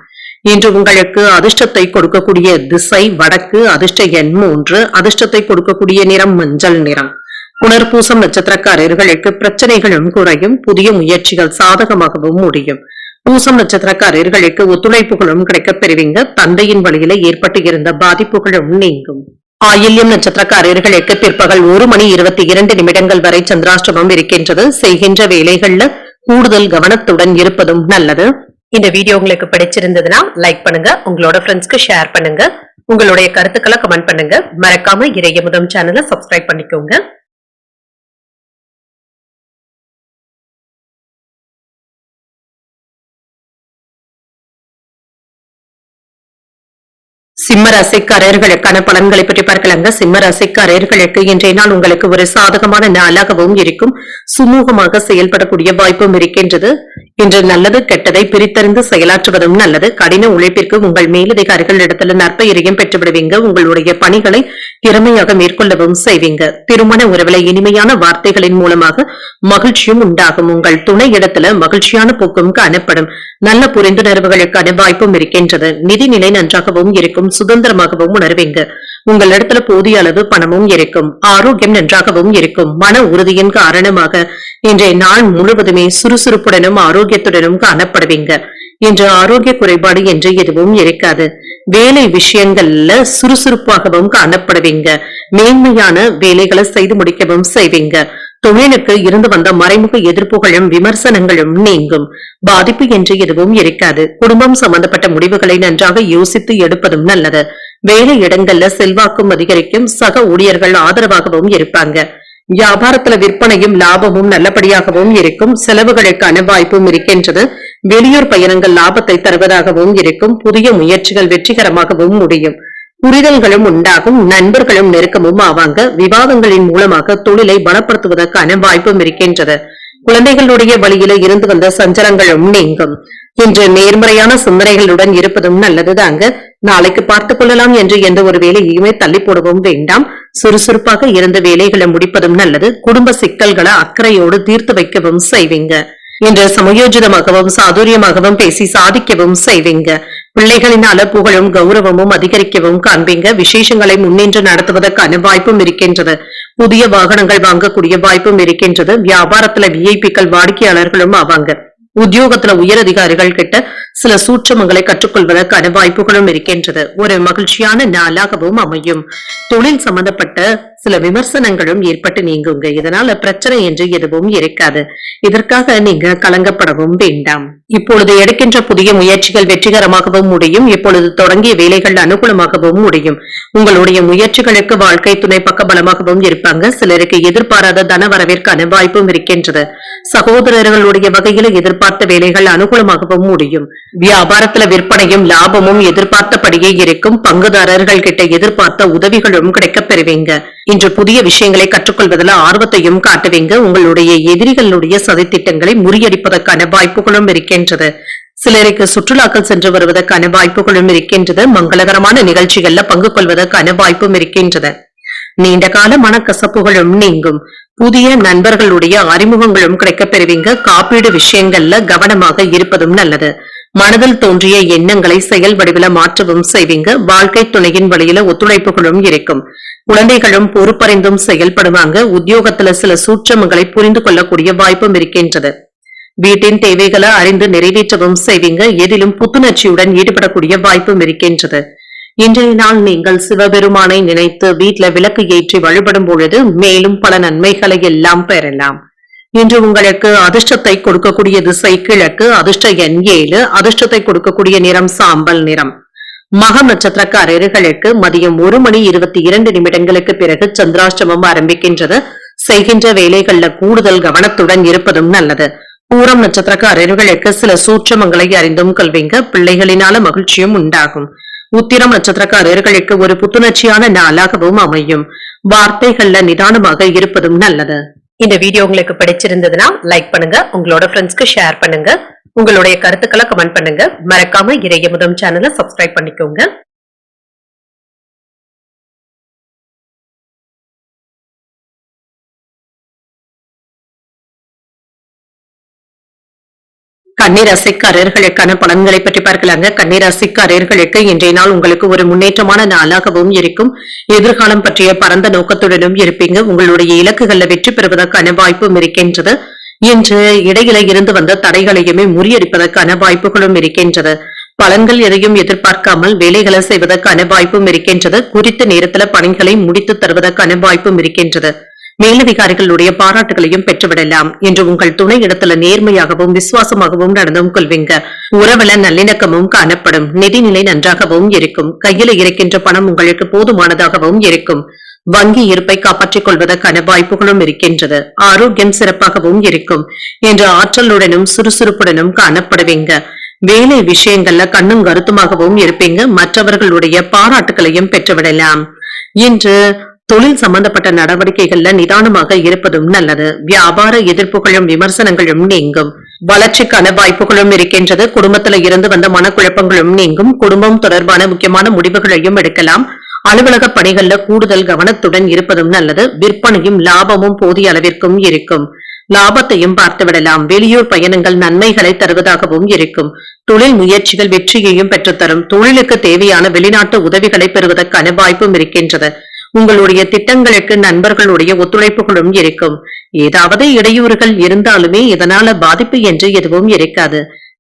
இன்று உங்களுக்கு அதிர்ஷ்டத்தை கொடுக்கக்கூடிய திசை வடக்கு. அதிர்ஷ்ட எண் 3. அதிர்ஷ்டத்தை கொடுக்கக்கூடிய நிறம் மஞ்சள் நிறம். புனர்பூசம் நட்சத்திரக்காரர்களுக்கு பிரச்சனைகளும் குறையும். புதிய முயற்சிகள் சாதகமாகவும் முடியும். பூசம் நட்சத்திரக்காரர்களுக்கு ஒத்துழைப்புகளும் கிடைக்கப் பெறுவீங்க. தந்தையின் வழியில ஏற்பட்டு இருந்த பாதிப்புகளும் நீங்கும். ஆயில்யம் நட்சத்திரக்காரர்களுக்கு பிற்பகல் 1:22 வரை சந்திராஷ்டமம் இருக்கின்றது. செய்கின்ற வேலைகள்ல கூடுதல் கவனத்துடன் இருப்பதும் நல்லது. இந்த வீடியோ உங்களுக்கு பிடிச்சிருந்ததுன்னா லைக் பண்ணுங்க. உங்களோட ஃப்ரெண்ட்ஸ்க்கு ஷேர் பண்ணுங்க. உங்களுடைய கருத்துக்களை கமெண்ட் பண்ணுங்க. மறக்காம இறையமுதம் சேனலை சப்ஸ்கிரைப் பண்ணிக்கோங்க. சிம்ம ராசிக்காரர்களுக்கான பலன்களை பற்றி பார்க்கலாங்க. சிம்ம ராசிக்காரர்களுக்கு இன்றைய நாள் உங்களுக்கு ஒரு சாதகமான நாளாகவும் இருக்கும். சுமூகமாக செயல்படக்கூடிய வாய்ப்பும் இருக்கின்றது. இன்று நல்லது கெட்டதை பிரித்தறிந்து செயலாற்றுவதும் நல்லது. கடின உழைப்பிற்கு உங்கள் மேலதிகாரிகள் இடத்துல நற்பெயரையும் பெற்றுவிடுவீங்க. உங்களுடைய பணிகளை திறமையாக மேற்கொள்ளவும் செய்வீங்க. திருமண உறவுல இனிமையான வார்த்தைகளின் மூலமாக மகிழ்ச்சியும் உண்டாகும். உங்கள் துணை இடத்துல மகிழ்ச்சியான போக்கும் காணப்படும். நல்ல புரிந்துணர்வுகளுக்கான வாய்ப்பும் இருக்கின்றது. நிதிநிலை நன்றாகவும் இருக்கும். சுதந்திரமாகவும் உணர்வீங்க. உங்கள் இடத்துல போதிய அளவு பணமும் இருக்கும். ஆரோக்கியம் நன்றாகவும் இருக்கும். மன உறுதியின் காரணமாக இன்றைய நாள் முழுவதுமே சுறுசுறுப்புடனும் ஆரோக்கியத்துடனும் காணப்படுவீங்க. இன்று ஆரோக்கிய குறைபாடு என்று எதுவும் இருக்காது. வேலை விஷயங்கள்ல சுறுசுறுப்பாகவும் காணப்படுவீங்க. மேன்மையான வேலைகளை செய்து முடிக்கவும் செய்வீங்க. தொழிலுக்கு இருந்து வந்த மறைமுக எதிர்ப்புகளும் விமர்சனங்களும் நீங்கும். பாதிப்பு என்று எதுவும் இருக்காது. குடும்பம் சம்பந்தப்பட்ட முடிவுகளை நன்றாக யோசித்து எடுப்பதும் நல்லது. வேலை இடங்கள்ல செல்வாக்கும் அதிகரிக்கும். சக ஊழியர்கள் ஆதரவாகவும் இருப்பாங்க. வியாபாரத்துல விற்பனையும் லாபமும் நல்லபடியாகவும் இருக்கும். செலவுகளுக்கான வாய்ப்பும் இருக்கின்றது. வெளியூர் பயணங்கள் லாபத்தை தருவதாகவும் இருக்கும். புதிய முயற்சிகள் வெற்றிகரமாகவும் முடியும். புரிதல்களும் உண்டாகும், நண்பர்களும் நெருக்கமும் ஆவாங்க. விவாதங்களின் மூலமாக தொழிலை பலப்படுத்துவதற்கான வாய்ப்பும் இருக்கின்றது. குழந்தைகளுடைய வழியில இருந்து வந்த சஞ்சலங்களும் நீங்கும். இன்று நேர்மறையான சிந்தனைகளுடன் இருப்பதும் நல்லதுதாங்க. நாளைக்கு பார்த்துக் கொள்ளலாம் என்று எந்த ஒரு வேலையுமே தள்ளி போடவும் வேண்டாம். சுறுசுறுப்பாக இருந்த வேலைகளை முடிப்பதும் நல்லது. குடும்ப சிக்கல்களை அக்கறையோடு தீர்த்து வைக்கவும் செய்வீங்க. இன்று சமயோஜிதமாகவும் சாதுரியமாகவும் பேசி சாதிக்கவும் செய்வீங்க. பிள்ளைகளினால புகழும் கௌரவமும் அதிகரிக்கவும் காண்பீங்க. விசேஷங்களை முன்னின்று நடத்துவதற்கான வாய்ப்பும் இருக்கின்றது. புதிய வாகனங்கள் வாங்கக்கூடிய வாய்ப்பும் இருக்கின்றது. வியாபாரத்துல விஐபிக்கள் வாடிக்கையாளர்களும் ஆவாங்க. உத்தியோகத்துல உயரதிகாரிகள் கிட்ட சில சூட்சமங்களை கற்றுக்கொள்வதற்கான வாய்ப்புகளும் இருக்கின்றது. ஒரு மகிழ்ச்சியான நாளாகவும் அமையும். தொழில் சம்பந்தப்பட்ட சில விமர்சனங்களும் ஏற்பட்டு நீங்குங்க. இதனால பிரச்சனை என்று எதுவும் இருக்காது. இதற்காக நீங்க கலங்கப்படவும் வேண்டாம். இப்பொழுது எடுக்கின்ற புதிய முயற்சிகள் வெற்றிகரமாகவும் முடியும். இப்பொழுது தொடங்கிய வேலைகள் அனுகூலமாகவும் முடியும். உங்களுடைய முயற்சிகளுக்கு வாழ்க்கை துணை பக்கபலமாகவும் இருப்பாங்க. சிலருக்கு எதிர்பாராத தன வரவிற்கான வாய்ப்பும் இருக்கின்றது. சகோதரர்களுடைய வகையில எதிர்பார்த்த வேலைகள் அனுகூலமாகவும் முடியும். வியாபாரத்துல விற்பனையும் லாபமும் எதிர்பார்த்தபடியே இருக்கும். பங்குதாரர்கள் கிட்ட எதிர்பார்த்த உதவிகளும் கிடைக்கப் பெறுவீங்க. இன்று புதிய விஷயங்களை கற்றுக்கொள்வதில் ஆர்வத்தையும் காட்டுவீங்க. உங்களுடைய எதிரிகளுடைய சதித்திட்டங்களை முறியடிப்பதற்கான வாய்ப்புகளும் இருக்கின்றது. சிலருக்கு சுற்றுலாக்கள் சென்று வருவதற்கான வாய்ப்புகளும் இருக்கின்றது. மங்களகரமான நிகழ்ச்சிகள்ல பங்கு கொள்வதற்கான வாய்ப்பும் இருக்கின்றது. நீண்ட கால மனக்கசப்புகளும் நீங்கும். புதிய நண்பர்களுடைய அறிமுகங்களும் கிடைக்கப் பெறுவீங்க. காப்பீடு விஷயங்கள்ல கவனமாக இருப்பதும் நல்லது. மனதில் தோன்றிய எண்ணங்களை செயல் வடிவில மாற்றவும் செய்வீங்க. வாழ்க்கை துணையின் வழியில ஒத்துழைப்புகளும் இருக்கும். குழந்தைகளும் பொறுப்பறிந்தும் செயல்படுவாங்க. உத்தியோகத்துல சில சூட்சமங்களை புரிந்து கொள்ளக்கூடிய வாய்ப்பும் இருக்கின்றது. வீட்டின் தேவைகளை அறிந்து நிறைவேற்றவும் செய்வீங்க. எதிலும் புத்துணர்ச்சியுடன் ஈடுபடக்கூடிய வாய்ப்பும் இருக்கின்றது. இன்றைய நாள் நீங்கள் சிவபெருமானை நினைத்து வீட்டுல விளக்கு ஏற்றி வழிபடும் பொழுது மேலும் பல நன்மைகளை எல்லாம் பெறலாம். இன்று உங்களுக்கு அதிர்ஷ்டத்தை கொடுக்கக்கூடிய திசை கிழக்கு. அதிர்ஷ்ட எண் 7. அதிர்ஷ்டத்தை கொடுக்கக்கூடிய நிறம் சாம்பல் நிறம். மக நட்சத்திரக்காரர்களுக்கு மதியம் 1:22 பிறகு சந்திராஷ்டமம் ஆரம்பிக்கின்றது. செய்கின்ற வேலைகள்ல கூடுதல் கவனத்துடன் இருப்பதும் நல்லது. பூரம் நட்சத்திரக்காரர்களுக்கு சில சூட்சமங்களை அறிந்தும் கொள்வீங்க. பிள்ளைகளினால மகிழ்ச்சியும் உண்டாகும். உத்திரம் நட்சத்திரக்காரர்களுக்கு ஒரு புத்துணர்ச்சியான நாளாகவும் அமையும். வார்த்தைகள்ல நிதானமாக இருப்பதும் நல்லது. இந்த வீடியோ உங்களுக்கு பிடிச்சிருந்ததுன்னா லைக் பண்ணுங்க. உங்களோட ஃப்ரெண்ட்ஸ்க்கு ஷேர் பண்ணுங்க. உங்களுடைய கருத்துக்களை கமெண்ட் பண்ணுங்க. மறக்காம இறையமுதம் சேனலை சப்ஸ்கிரைப் பண்ணிக்கோங்க. கன்னிராசிக்காரர்களுக்கான பலன்களை பற்றி பார்க்கலாங்க. கன்னிராசிக்காரர்களுக்கு இன்றைய நாள் உங்களுக்கு ஒரு முன்னேற்றமான நாளாகவும் இருக்கும். எதிர்காலம் பற்றிய பரந்த நோக்கத்துடனும் இருப்பீங்க. உங்களுடைய இலக்குகள்ல வெற்றி பெறுவதற்கான வாய்ப்பும் இருக்கின்றது. இன்று இடையில இருந்து வந்த தடைகளையுமே முறியடிப்பதற்கான வாய்ப்புகளும் இருக்கின்றது. பலன்கள் எதையும் எதிர்பார்க்காமல் வேலைகளை செய்வதற்கான வாய்ப்பும் இருக்கின்றது. குறித்த நேரத்துல பணிகளை முடித்து தருவதற்கான வாய்ப்பும் இருக்கின்றது. மேலதிகாரிகளுடைய பாராட்டுகளையும் பெற்றுவிடலாம். என்று உங்கள் துணை இடத்துல நேர்மையாகவும் விசுவாசமாகவும் நடந்தும் கொள்வீங்க. உறவுல நல்லிணக்கமும் காணப்படும். நிதிநிலை நன்றாகவும் இருக்கும். கையில இருக்கின்ற பணம் உங்களுக்கு போதுமானதாகவும் இருக்கும். வங்கி இருப்பை காப்பாற்றிக் கொள்வதற்கான வாய்ப்புகளும் இருக்கின்றது. ஆரோக்கியம் சிறப்பாகவும் இருக்கும். என்ற ஆற்றலுடனும் சுறுசுறுப்புடனும் காணப்படுவீங்க. வேலை விஷயங்கள்ல கண்ணும் கருத்துமாகவும் இருப்பீங்க. மற்றவர்களுடைய பாராட்டுகளையும் பெற்றுவிடலாம். இன்று தொழில் சம்பந்தப்பட்ட நடவடிக்கைகள்ல நிதானமாக இருப்பதும் நல்லது. வியாபார எதிர்ப்புகளும் விமர்சனங்களும் நீங்கும். வளர்ச்சிக்கான வாய்ப்புகளும் இருக்கின்றது. குடும்பத்துல இருந்து வந்த மனக்குழப்பங்களும் நீங்கும். குடும்பம் தொடர்பான முக்கியமான முடிவுகளையும் எடுக்கலாம். அலுவலக பணிகள்ல கூடுதல் கவனத்துடன் இருப்பதும் நல்லது. விற்பனையும் லாபமும் போதிய அளவிற்கும் இருக்கும். லாபத்தையும் பார்த்துவிடலாம். வெளியூர் பயணங்கள் நன்மைகளை தருவதாகவும் இருக்கும். தொழில் முயற்சிகள் வெற்றியையும் பெற்றுத்தரும். தொழிலுக்கு தேவையான வெளிநாட்டு உதவிகளை பெறுவதற்கான வாய்ப்பும் இருக்கின்றது. உங்களுடைய திட்டங்களுக்கு நண்பர்களுடைய ஒத்துழைப்புகளும் இருக்கும். ஏதாவது இடையூறுகள் இருந்தாலுமே இதனால பாதிப்பு என்று எதுவும் இருக்காது.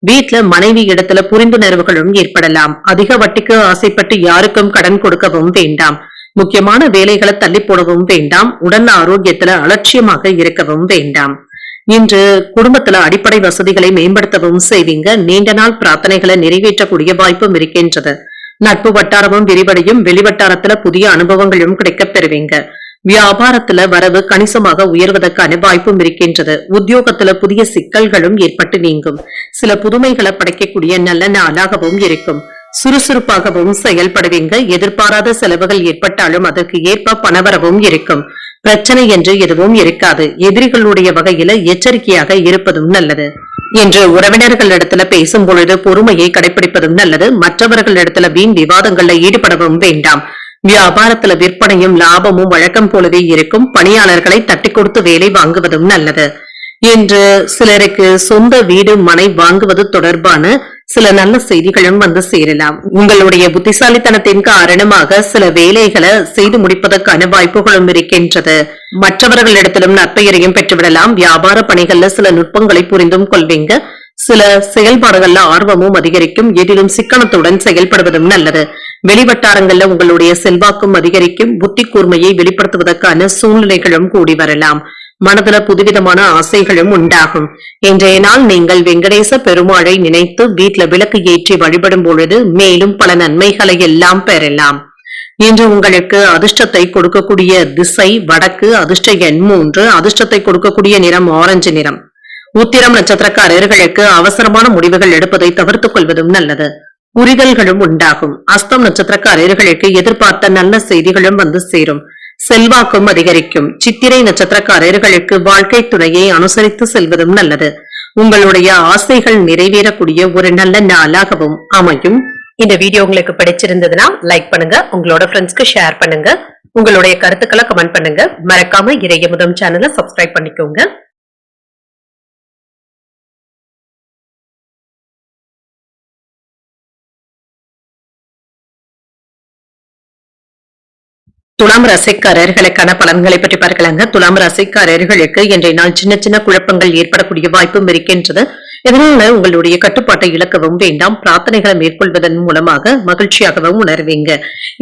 வீட்டுல மனைவி இடத்துல புரிந்துணர்வுகளும் ஏற்படலாம். அதிக வட்டிக்கு ஆசைப்பட்டு யாருக்கும் கடன் கொடுக்கவும் வேண்டாம். முக்கியமான வேலைகளை தள்ளி போடவும் வேண்டாம். உடல் ஆரோக்கியத்துல அலட்சியமாக இருக்கவும் வேண்டாம். இன்று குடும்பத்துல அடிப்படை வசதிகளை மேம்படுத்தவும் செய்வீங்க. நீண்ட நாள் பிரார்த்தனைகளை நிறைவேற்றக்கூடிய வாய்ப்பும் இருக்கின்றது. நட்பு வட்டாரமும் விரிவடையும். வெளிவட்டாரத்துல புதிய அனுபவங்களும் கிடைக்கப் பெறுவீங்க. வியாபாரத்துல வரவு கணிசமாக உயர்வதற்கான வாய்ப்பும் இருக்கின்றது. உத்தியோகத்துல புதிய சிக்கல்களும் ஏற்பட்டு நீங்கும். சில புதுமைகளை படைக்கக்கூடிய நல்ல நாளாகவும் இருக்கும். சுறுசுறுப்பாகவும் செயல்படுவீங்க. எதிர்பாராத செலவுகள் ஏற்பட்டாலும் அதற்கு ஏற்ப பணவரவும் இருக்கும். பிரச்சனை என்று எதுவும் இருக்காது. எதிரிகளுடைய வகையில எச்சரிக்கையாக இருப்பதும் நல்லது. இன்று உறவினர்களிடத்துல பேசும் பொழுது பொறுமையை கடைபிடிப்பதும் நல்லது. மற்றவர்களிடத்துல வீண் விவாதங்கள்ல ஈடுபடவும் வேண்டாம். வியாபாரத்துல விற்பனையும் லாபமும் வழக்கம் போலவே இருக்கும். பணியாளர்களை தட்டி கொடுத்து வேலை வாங்குவதும் நல்லது. இன்று சிலருக்கு சொந்த வீடு மனை வாங்குவது தொடர்பான சில நல்ல செய்திகளும் வந்து சேரலாம். உங்களுடைய புத்திசாலித்தனத்தின் காரணமாக சில வேலைகளை செய்து முடிப்பதற்கான வாய்ப்புகளும் இருக்கின்றது. மற்றவர்களிடத்திலும் நற்பெயரையும் பெற்றுவிடலாம். வியாபார பணிகள்ல சில நுட்பங்களை புரிந்தும் கொள்வீங்க. சில செயல்பாடுகள்ல ஆர்வமும் அதிகரிக்கும். எதிலும் சிக்கனத்துடன் செயல்படுவதும் நல்லது. வெளிவட்டாரங்கள்ல உங்களுடைய செல்வாக்கும் அதிகரிக்கும். புத்தி கூர்மையை வெளிப்படுத்துவதற்கான சூழ்நிலைகளும் கூடி வரலாம். மனதுல புதுவிதமான ஆசைகளும் உண்டாகும். இன்றைய நாள் நீங்கள் வெங்கடேச பெருமாளை நினைத்து வீட்டுல விளக்கு ஏற்றி வழிபடும் பொழுது மேலும் பல நன்மைகளை எல்லாம் பெறலாம். இன்று உங்களுக்கு அதிர்ஷ்டத்தை கொடுக்கக்கூடிய திசை வடக்கு. அதிர்ஷ்ட எண் 3. அதிர்ஷ்டத்தை கொடுக்கக்கூடிய நிறம் ஆரஞ்சு நிறம். உத்திரம் நட்சத்திரக்காரர்களுக்கு அவசரமான முடிவுகள் எடுப்பதை தவிர்த்துக் கொள்வதும் நல்லது. புரிதல்களும் உண்டாகும். அஸ்தம் நட்சத்திரக்காரர்களுக்கு எதிர்பார்த்த நல்ல செய்திகளும் வந்து சேரும். செல்வாக்கும் அதிகரிக்கும். சித்திரை நட்சத்திரக்காரர்களுக்கு வாழ்க்கை துணையை அனுசரித்து செல்வதும் நல்லது. உங்களுடைய ஆசைகள் நிறைவேறக்கூடிய ஒரு நல்ல நாளாகவும் அமையும். இந்த வீடியோ உங்களுக்கு பிடிச்சிருந்ததுன்னா லைக் பண்ணுங்க. உங்களோட ஃப்ரெண்ட்ஸ்க்கு ஷேர் பண்ணுங்க. உங்களுடைய கருத்துக்களை கமெண்ட் பண்ணுங்க. மறக்காம இறையமுதம் சேனலை சப்ஸ்கிரைப் பண்ணிக்கோங்க. துலாம் ராசிக்காரர்களுக்கான பலன்களை பற்றி பார்க்கலாங்க. துலாம் ராசிக்காரர்களுக்கு இன்றைய நாள் சின்ன சின்ன குழப்பங்கள் ஏற்படக்கூடிய வாய்ப்பும் இருக்கின்றது. இதனால உங்களுடைய கட்டுப்பாட்டை இழக்கவும் வேண்டாம். பிரார்த்தனைகளை மேற்கொள்வதன் மூலமாக மகிழ்ச்சியாகவும் உணர்வீங்க.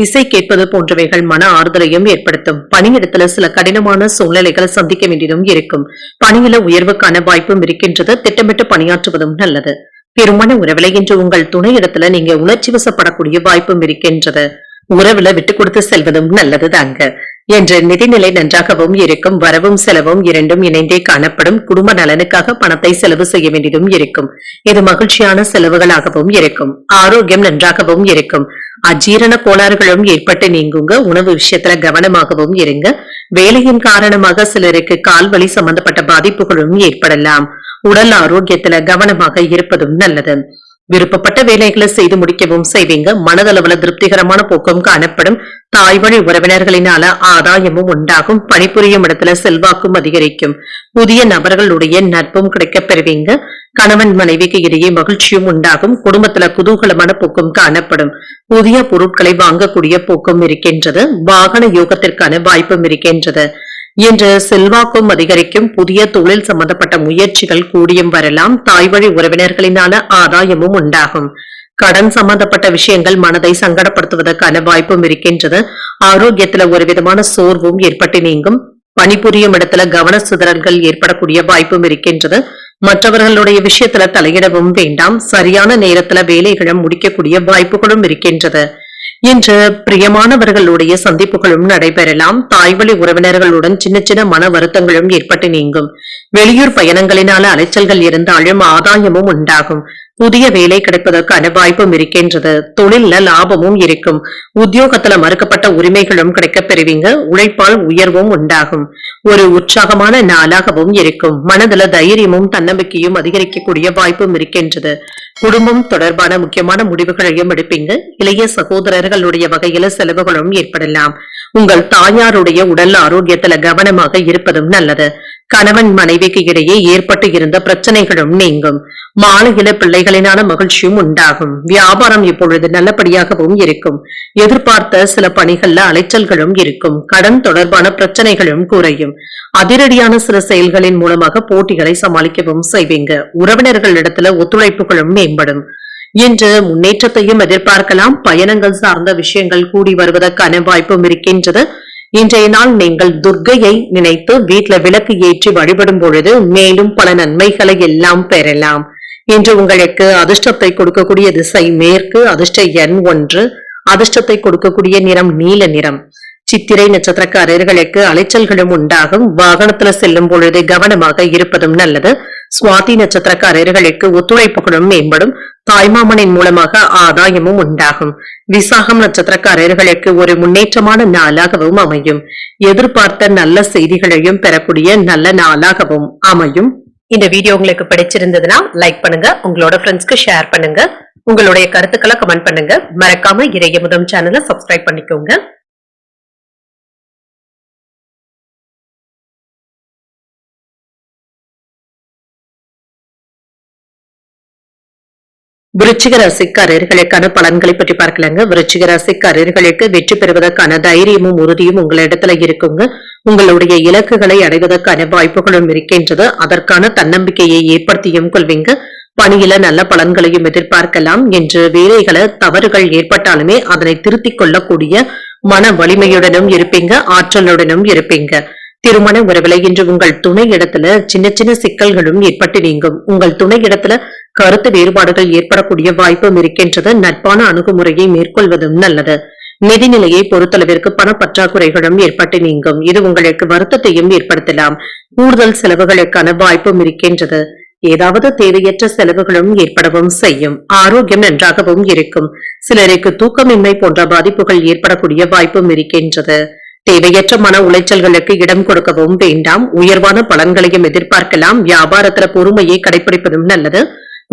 இசை கேட்பது போன்றவைகள் மன ஆறுதலையும் ஏற்படுத்தும். பணியிடத்துல சில கடினமான சூழ்நிலைகளை சந்திக்க வேண்டியதும் இருக்கும். பணியில உயர்வுக்கான வாய்ப்பும் இருக்கின்றது. திட்டமிட்டு பணியாற்றுவதும் நல்லது. திருமண உறவில இன்று உங்கள் துணையிடத்துல நீங்க உணர்ச்சி வசப்படக்கூடிய வாய்ப்பும் இருக்கின்றது. உறவுல விட்டு கொடுத்து செல்வதும் நல்லது தாங்க. என்று நிதிநிலை நன்றாகவும் இருக்கும். வரவும் செலவும் இரண்டும் இணைந்தே காணப்படும். குடும்ப நலனுக்காக பணத்தை செலவு செய்ய வேண்டியதும் இருக்கும். இது மகிழ்ச்சியான செலவுகளாகவும் இருக்கும். ஆரோக்கியம் நன்றாகவும் இருக்கும். அஜீரண கோளாறுகளும் ஏற்பட்டு நீங்குங்க. உணவு விஷயத்துல கவனமாகவும் இருங்க. வேலையின் காரணமாக சிலருக்கு கால்வலி சம்பந்தப்பட்ட பாதிப்புகளும் ஏற்படலாம். உடல் ஆரோக்கியத்துல கவனமாக இருப்பதும் நல்லது. விருப்பப்பட்ட வேலைகளை செய்து முடிக்கவும் செய்வீங்க. மனதளவுல திருப்திகரமான போக்கும் காணப்படும். தாய் வழி உறவினர்களினால ஆதாயமும் உண்டாகும். பணிபுரியும் இடத்துல செல்வாக்கும் அதிகரிக்கும். புதிய நபர்களுடைய நட்பும் கிடைக்கப் பெறுவீங்க. கணவன் மனைவிக்கு இடையே மகிழ்ச்சியும் உண்டாகும். குடும்பத்துல குதூகலமான போக்கும் காணப்படும். புதிய பொருட்களை வாங்கக்கூடிய போக்கும் இருக்கின்றது. வாகன யோகத்திற்கான வாய்ப்பும் இருக்கின்றது. இன்று செல்வாக்கும் அதிகரிக்கும். புதிய தொழில் சம்பந்தப்பட்ட முயற்சிகள் கூடியும் வரலாம். தாய் வழி உறவினர்களினால ஆதாயமும் உண்டாகும். கடன் சம்பந்தப்பட்ட விஷயங்கள் மனதை சங்கடப்படுத்துவதற்கான வாய்ப்பும் இருக்கின்றது. ஆரோக்கியத்துல ஒரு விதமான சோர்வும் ஏற்பட்டு நீங்கும். பணிபுரியும் இடத்துல கவன சிதறல்கள் ஏற்படக்கூடிய வாய்ப்பும் இருக்கின்றது. மற்றவர்களுடைய விஷயத்துல தலையிடவும் வேண்டாம். சரியான நேரத்துல வேலைகளை முடிக்கக்கூடிய வாய்ப்புகளும் இருக்கின்றது. இன்று பிரியமானவர்களுடைய சந்திப்புகளும் நடைபெறலாம். தாய்வழி உறவினர்களுடன் சின்ன சின்ன மன வருத்தங்களும் ஏற்பட்டு நீங்கும். வெளியூர் பயணங்களினால அலைச்சல்கள் இருந்தாலும் ஆதாயமும் உண்டாகும். புதிய வேலை கிடைப்பதற்கான வாய்ப்பும் இருக்கின்றது. தொழில்ல லாபமும் இருக்கும். உத்தியோகத்துல மறுக்கப்பட்ட உரிமைகளும் கிடைக்கப் பெறுவீங்க. உழைப்பால் உயர்வும் உண்டாகும். ஒரு உற்சாகமான நாளாகவும் இருக்கும். மனதுல தைரியமும் தன்னம்பிக்கையும் அதிகரிக்கக்கூடிய வாய்ப்பும் இருக்கின்றது. குடும்பம் தொடர்பான முக்கியமான முடிவுகளையும் எடுப்பீங்க. இளைய சகோதரர்களுடைய வகையில செலவுகளும் ஏற்படலாம். உங்கள் தாயாருடைய உடல் ஆரோக்கியத்துல கவனமாக இருப்பதும் நல்லது. கணவன் மனைவிக்கு இடையே ஏற்பட்டு இருந்த பிரச்சனைகளும் நீங்கும். மாலையில பிள்ளைகளினான மகிழ்ச்சியும் உண்டாகும். வியாபாரம் இப்பொழுது நல்லபடியாகவும் இருக்கும். எதிர்பார்த்த சில பணிகள்ல அலைச்சல்களும் இருக்கும். கடன் தொடர்பான பிரச்சனைகளும் குறையும். அதிரடியான சில செயல்களின் மூலமாக போட்டிகளை சமாளிக்கவும் செய்வீங்க. உறவினர்களிடத்துல ஒத்துழைப்புகளும் மேம்படும். இன்று முன்னேற்றத்தையும் எதிர்பார்க்கலாம். பயணங்கள் சார்ந்த விஷயங்கள் கூடி வருவதற்கான வாய்ப்பும் இருக்கின்றது. இன்றைய நாள் நீங்கள் துர்க்கையை நினைத்து வீட்டுல விளக்கு ஏற்றி வழிபடும் பொழுது மேலும் பல நன்மைகளை எல்லாம் பெறலாம். இன்று உங்களுக்கு அதிர்ஷ்டத்தை கொடுக்கக்கூடிய திசை மேற்கு. அதிர்ஷ்ட எண் 1. அதிர்ஷ்டத்தை கொடுக்கக்கூடிய நிறம் நீல நிறம். சித்திரை நட்சத்திரக்காரர்களுக்கு அலைச்சல்களும் உண்டாகும். வாகனத்துல செல்லும் பொழுது கவனமாக இருப்பதும் நல்லது. சுவாதி நட்சத்திரக்காரர்களுக்கு ஒத்துழைப்புகளும் மேம்படும். தாய்மாமனின் மூலமாக ஆதாயமும் உண்டாகும். விசாகம் நட்சத்திரக்காரர்களுக்கு ஒரு முன்னேற்றமான நாளாகவும் அமையும். எதிர்பார்த்த நல்ல செய்திகளையும் பெறக்கூடிய நல்ல நாளாகவும் அமையும். இந்த வீடியோ உங்களுக்கு பிடிச்சிருந்ததுன்னா லைக் பண்ணுங்க, உங்களோட ஃப்ரெண்ட்ஸ்க்கு ஷேர் பண்ணுங்க, உங்களுடைய கருத்துக்களை கமெண்ட் பண்ணுங்க. மறக்காம இறையமுதம் சேனலை சப்ஸ்கிரைப் பண்ணிக்கோங்க. விருச்சிக ராசிக்காரர்களுக்கான பலன்களை பற்றி பார்க்கலாங்க. விருச்சிக ராசிக்காரர்களுக்கு வெற்றி பெறுவதற்கான தைரியமும் உறுதியும் உங்களிடத்துல இருக்குங்க. உங்களுடைய இலக்குகளை அடைவதற்கான வாய்ப்புகளும் இருக்கின்றது. அதற்கான தன்னம்பிக்கையை ஏற்படுத்தியும் கொள்வீங்க. பணியில நல்ல பலன்களையும் எதிர்பார்க்கலாம். என்று வேலைகளை தவறுகள் ஏற்பட்டாலுமே அதனை திருத்திக் கொள்ளக்கூடிய மன வலிமையுடனும் இருப்பீங்க, ஆற்றலுடனும் இருப்பீங்க. திருமண உறவுல இன்று உங்கள் துணை இடத்துல சின்ன சின்ன சிக்கல்களும் ஏற்பட்டு நீங்கும். உங்கள் துணை இடத்துல கருத்து வேறுபாடுகள் ஏற்படக்கூடிய வாய்ப்பும் இருக்கின்றது. நட்பான அணுகுமுறையை மேற்கொள்வதும் நல்லது. நிதிநிலையை பொறுத்தளவிற்கு பண பற்றாக்குறைகளும் ஏற்பட்டு நீங்கும். இது உங்களுக்கு வருத்தத்தையும் ஏற்படுத்தலாம். கூடுதல் செலவுகளுக்கான வாய்ப்பும் இருக்கின்றது. ஏதாவது தேவையற்ற செலவுகளும் ஏற்படவும் செய்யும். ஆரோக்கியம் நன்றாகவும் இருக்கும். சிலருக்கு தூக்கமின்மை போன்ற பாதிப்புகள் ஏற்படக்கூடிய வாய்ப்பும் இருக்கின்றது. தேவையற்ற மன உளைச்சல்களுக்கு இடம் கொடுக்கவும் வேண்டாம். உயர்வான பலன்களையும் எதிர்பார்க்கலாம். வியாபாரத்துல பொறுமையை கடைபிடிப்பதும் நல்லது.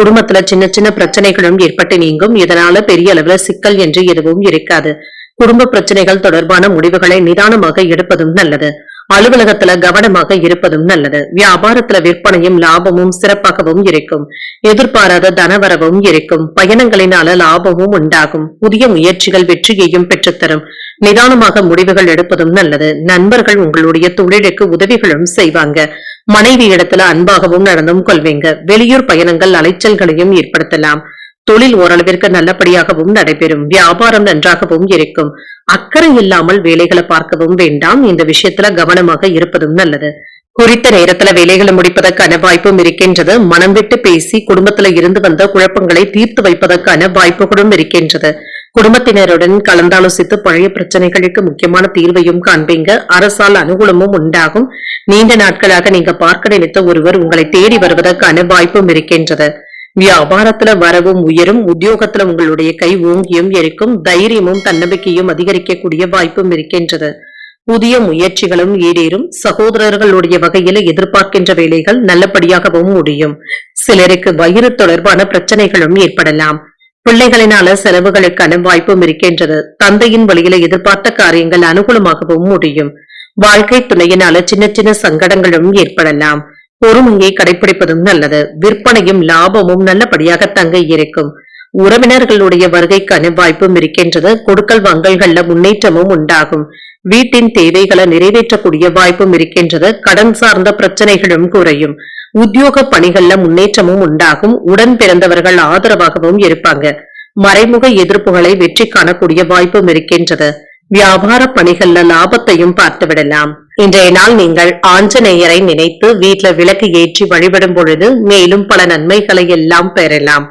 குடும்பத்துல சின்ன சின்ன பிரச்சனைகளும் ஏற்பட்டு நீங்கும். இதனால பெரிய அளவுல சிக்கல் என்று எதுவும் இருக்காது. குடும்ப பிரச்சனைகள் தொடர்பான முடிவுகளை நிதானமாக எடுப்பதும் நல்லது. அலுவலகத்துல கவனமாக இருப்பதும் நல்லது. வியாபாரத்துல விற்பனையும் லாபமும் சிறப்பாகவும் இருக்கும். எதிர்பாராத தனவரவும் இருக்கும். பயணங்களினால லாபமும் உண்டாகும். புதிய முயற்சிகள் வெற்றியையும் பெற்றுத்தரும். நிதானமாக முடிவுகள் எடுப்பதும் நல்லது. நண்பர்கள் உங்களுடைய தொழிலுக்கு உதவிகளும் செய்வாங்க. மனைவி இடத்துல அன்பாகவும் நடந்தும் கொள்வீங்க. வெளியூர் பயணங்கள் அலைச்சல்களையும் ஏற்படுத்தலாம். தொழில் ஓரளவிற்கு நல்லபடியாகவும் நடைபெறும். வியாபாரம் நன்றாகவும் இருக்கும். அக்கறை இல்லாமல் வேலைகளை பார்க்கவும் வேண்டாம். இந்த விஷயத்துல கவனமாக இருப்பதும் நல்லது. குறித்த நேரத்துல வேலைகளை முடிப்பதற்கான வாய்ப்பும் இருக்கின்றது. மனம் விட்டு பேசி குடும்பத்துல இருந்து வந்த குழப்பங்களை தீர்த்து வைப்பதற்கான வாய்ப்புகளும் இருக்கின்றது. குடும்பத்தினருடன் கலந்தாலோசித்து பழைய பிரச்சனைகளுக்கு முக்கியமான தீர்வையும் காண்பீங்க. அரசால் அனுகூலமும் உண்டாகும். நீண்ட நாட்களாக நீங்க பார்க்க நினைத்த ஒருவர் உங்களை தேடி வருவதற்கான வாய்ப்பும் இருக்கின்றது. வியாபாரத்துல வரவும் உயரும். உத்தியோகத்துல உங்களுடைய கை ஓங்கியும் இருக்கும். தைரியமும் தன்னம்பிக்கையும் அதிகரிக்கக்கூடிய வாய்ப்பும் இருக்கின்றது. புதிய முயற்சிகளும் ஈடேறும். சகோதரர்களுடைய வகையில எதிர்பார்க்கின்ற வேலைகள் நல்லபடியாகவும் முடியும். சிலருக்கு வயிறு தொடர்பான பிரச்சனைகளும் ஏற்படலாம். பிள்ளைகளினால செலவுகளுக்கான வாய்ப்பும் இருக்கின்றது. தந்தையின் வழியில எதிர்பார்த்த காரியங்கள் அனுகூலமாகவும் முடியும். வாழ்க்கை துணையினால சின்ன சின்ன சங்கடங்களும் ஏற்படலாம். பொறுமையை கடைபிடிப்பதும் நல்லது. விற்பனையும் லாபமும் நல்லபடியாக தங்க இருக்கும். உறவினர்களுடைய வருகைக்கான வாய்ப்பும் இருக்கின்றது. கொடுக்கல் வாங்கல்கள்ல முன்னேற்றமும் உண்டாகும். வீட்டின் தேவைகளை நிறைவேற்றக்கூடிய வாய்ப்பும் இருக்கின்றது. கடன் சார்ந்த பிரச்சனைகளும் குறையும். உத்தியோக பணிகள்ல முன்னேற்றமும் உண்டாகும். உடன் பிறந்தவர்கள் ஆதரவாகவும் இருப்பாங்க. மறைமுக எதிர்ப்புகளை வெற்றி காணக்கூடிய வாய்ப்பும் இருக்கின்றது. வியாபார பணிகள்ல லாபத்தையும் பார்த்து விடலாம். இன்றைய நாள் நீங்கள் ஆஞ்சநேயரை நினைத்து வீட்டுல விளக்கு ஏற்றி வழிபடும் பொழுது மேலும் பல நன்மைகளை எல்லாம் பெறலாம்.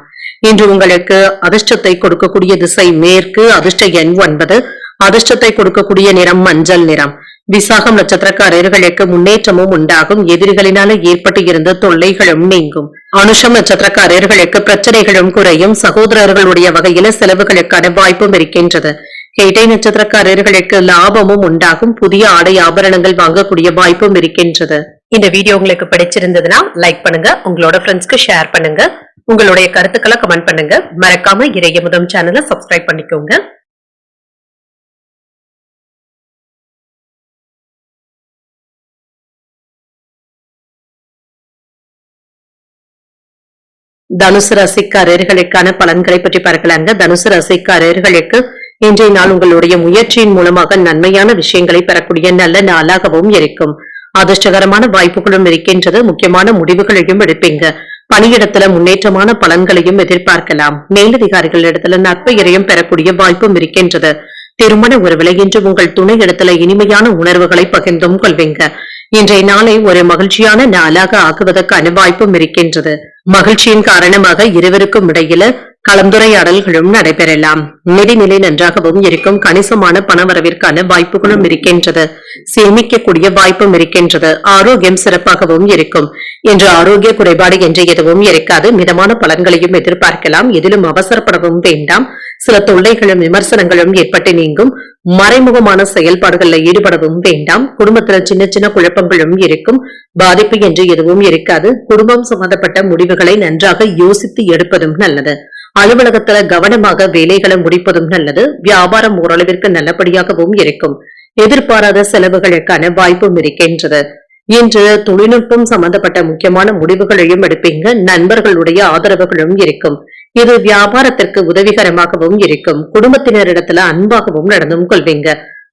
இன்று உங்களுக்கு அதிர்ஷ்டத்தை கொடுக்கக்கூடிய திசை மேற்கு. அதிர்ஷ்ட எண் 9. அதிர்ஷ்டத்தை கொடுக்கக்கூடிய நிறம் மஞ்சள் நிறம். விசாகம் நட்சத்திரக்காரர்களுக்கு முன்னேற்றமும் உண்டாகும். எதிரிகளினால ஏற்பட்டு இருந்த தொல்லைகளும் நீங்கும். அனுஷம் நட்சத்திரக்காரர்களுக்கு பிரச்சனைகளும் குறையும். சகோதரர்களுடைய வகையில செலவுகளுக்கான வாய்ப்பும் இருக்கின்றது. கேட்டை நட்சத்திரக்காரர்களுக்கு லாபமும் உண்டாகும். புதிய ஆடை ஆபரணங்கள் வாங்கக்கூடிய வாய்ப்பும் இருக்கின்றது. இந்த வீடியோ உங்களுக்கு பிடிச்சிருந்ததுன்னா லைக் பண்ணுங்க, உங்களோட ஃப்ரெண்ட்ஸ்க்கு ஷேர் பண்ணுங்க, உங்களுடைய கருத்துக்களை கமெண்ட் பண்ணுங்க. மறக்காம இறையமுதம் சேனலை சப்ஸ்கிரைப் பண்ணிக்கோங்க. தனுசு ராசிக்காரர்களுக்கான பலன்களை பற்றி பார்க்கலாங்க. தனுசு ராசிக்காரர்களுக்கு இன்றைய நாள் உங்களுடைய முயற்சியின் மூலமாக நன்மையான விஷயங்களை பெறக்கூடிய நல்ல நாளாகவும் இருக்கும். அதிர்ஷ்டகரமான வாய்ப்புகளும் இருக்கின்றது. முக்கியமான முடிவுகளையும் எடுப்பீங்க. பணியிடத்துல முன்னேற்றமான பலன்களையும் எதிர்பார்க்கலாம். மேலதிகாரிகள் இடத்துல நற்பெயரையும் பெறக்கூடிய வாய்ப்பும் இருக்கின்றது. திருமண உறவுல இன்று உங்கள் துணை இடத்துல இனிமையான உணர்வுகளை பகிர்ந்தும் கொள்வீங்க. இன்றைய நாளை ஒரு மகிழ்ச்சியான நாளாக ஆக்குவதற்கான வாய்ப்பும் இருக்கின்றது. மகிழ்ச்சியின் காரணமாக இருவருக்கும் இடையில கலந்துரையாடல்களும் நடைபெறலாம். நிதிநிலை நன்றாகவும் இருக்கும். கணிசமான பணவரவிற்கான வாய்ப்புகளும் இருக்கின்றது. சேமிக்கக்கூடிய வாய்ப்பும் இருக்கின்றது. ஆரோக்கியம் சிறப்பாகவும் இருக்கும். இன்று ஆரோக்கிய குறைபாடு என்று எதுவும் இருக்காது. மிதமான பலன்களையும் எதிர்பார்க்கலாம். எதிலும் அவசரப்படவும் வேண்டாம். சில தொல்லைகளும் விமர்சனங்களும் ஏற்பட்டு நீங்கும். மறைமுகமான செயல்பாடுகளில் ஈடுபடவும் வேண்டாம். குடும்பத்துல சின்ன சின்ன குழப்பங்களும் இருக்கும். பாதிப்பு என்று எதுவும் இருக்காது. குடும்பம் சம்பந்தப்பட்ட முடிவுகளை நன்றாக யோசித்து எடுப்பதும் நல்லது. அலுவலகத்துல கவனமாக வேலைகளை முடிப்பதும் நல்லது. வியாபாரம் ஓரளவிற்கு நல்லபடியாகவும் இருக்கும். எதிர்பாராத செலவுகளுக்கான வாய்ப்பும் இருக்கின்றது. இன்று தொழில்நுட்பம் சம்பந்தப்பட்ட முக்கியமான முடிவுகளையும் எடுப்பீங்க. நண்பர்களுடைய ஆதரவுகளும் இருக்கும். இது வியாபாரத்திற்கு உதவிகரமாகவும் இருக்கும். குடும்பத்தினரிடத்துல அன்பாகவும் நடந்தும் கொள்வீங்க.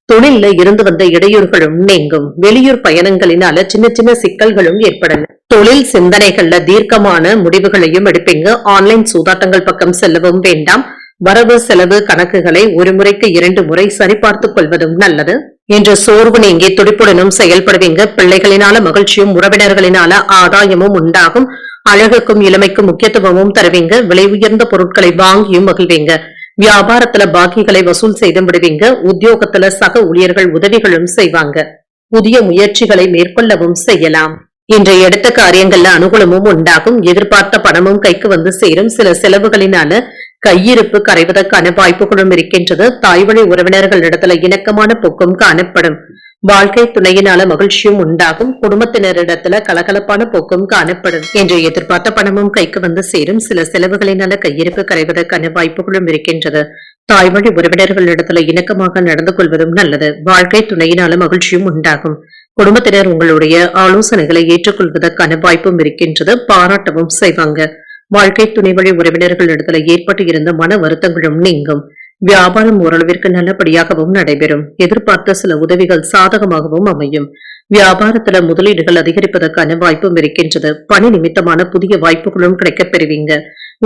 தொழில இருந்து வந்த இடையூறுகளும் நீங்கும். வெளியூர் பயணங்களினால சின்ன சின்ன சிக்கல்களும் ஏற்படலாம். தொழில் சிந்தனைகள்ல தீர்க்கமான முடிவுகளையும் எடுப்பீங்க. ஆன்லைன் சூதாட்டங்கள் பக்கம் செல்லவும் வேண்டாம். வரவு செலவு கணக்குகளை ஒரு முறைக்கு 2 முறை சரிபார்த்துக் கொள்வதும் நல்லது. என்ற சோர்வு நீங்கி துடிப்புடனும் செயல்படுவீங்க. பிள்ளைகளினால மகிழ்ச்சியும் உறவினர்களினால ஆதாயமும் உண்டாகும். அழகுக்கும் இளமைக்கும் முக்கியத்துவமும் தருவீங்க. விலை உயர்ந்த பொருட்களை வாங்கியும் மகிழ்வீங்க. வியாபாரத்துல பாக்கிகளை வசூல் செய்து விடுவீங்க. உத்தியோகத்துல சக ஊழியர்கள் உதவிகளும் செய்வாங்க. புதிய முயற்சிகளை மேற்கொள்ளவும் செய்யலாம். இன்றைய எடுத்த காரியங்கள்ல அனுகூலமும் உண்டாகும். எதிர்பார்த்த பணமும் கைக்கு வந்து சேரும். சில செலவுகளினால கையிருப்பு கரைவதற்கான வாய்ப்புகளும் இருக்கின்றது. தாய்வழி உறவினர்களிடத்துல இணக்கமான போக்கும் காணப்படும். வாழ்க்கை துணையினால மகிழ்ச்சியும் உண்டாகும். குடும்பத்தினரிடத்துல கலகலப்பான போக்கும் காணப்படும். என்று எதிர்பார்த்த பணமும் கைக்கு வந்து சேரும். சில செலவுகளினால கையிருப்பு கரைவதற்கான வாய்ப்புகளும் இருக்கின்றது. தாய்வழி உறவினர்களிடத்துல இணக்கமாக நடந்து கொள்வதும் நல்லது. வாழ்க்கை துணையினால மகிழ்ச்சியும் உண்டாகும். குடும்பத்தினர் உங்களுடைய ஆலோசனைகளை ஏற்றுக்கொள்வதற்கான வாய்ப்பும் இருக்கின்றது. பாராட்டவும் செய்வாங்க. வாழ்க்கை துணை வழி உறவினர்களிடத்துல ஏற்பட்டு இருந்த மன வருத்தங்களும் நீங்கும். வியாபாரம் ஓரளவிற்கு நல்லபடியாகவும் நடைபெறும். எதிர்பார்த்த சில உதவிகள் சாதகமாகவும் அமையும். வியாபாரத்துல முதலீடுகள் அதிகரிப்பதற்கான வாய்ப்பும் இருக்கின்றது. பணி நிமித்தமான புதிய வாய்ப்புகளும் கிடைக்கப் பெறுவீங்க.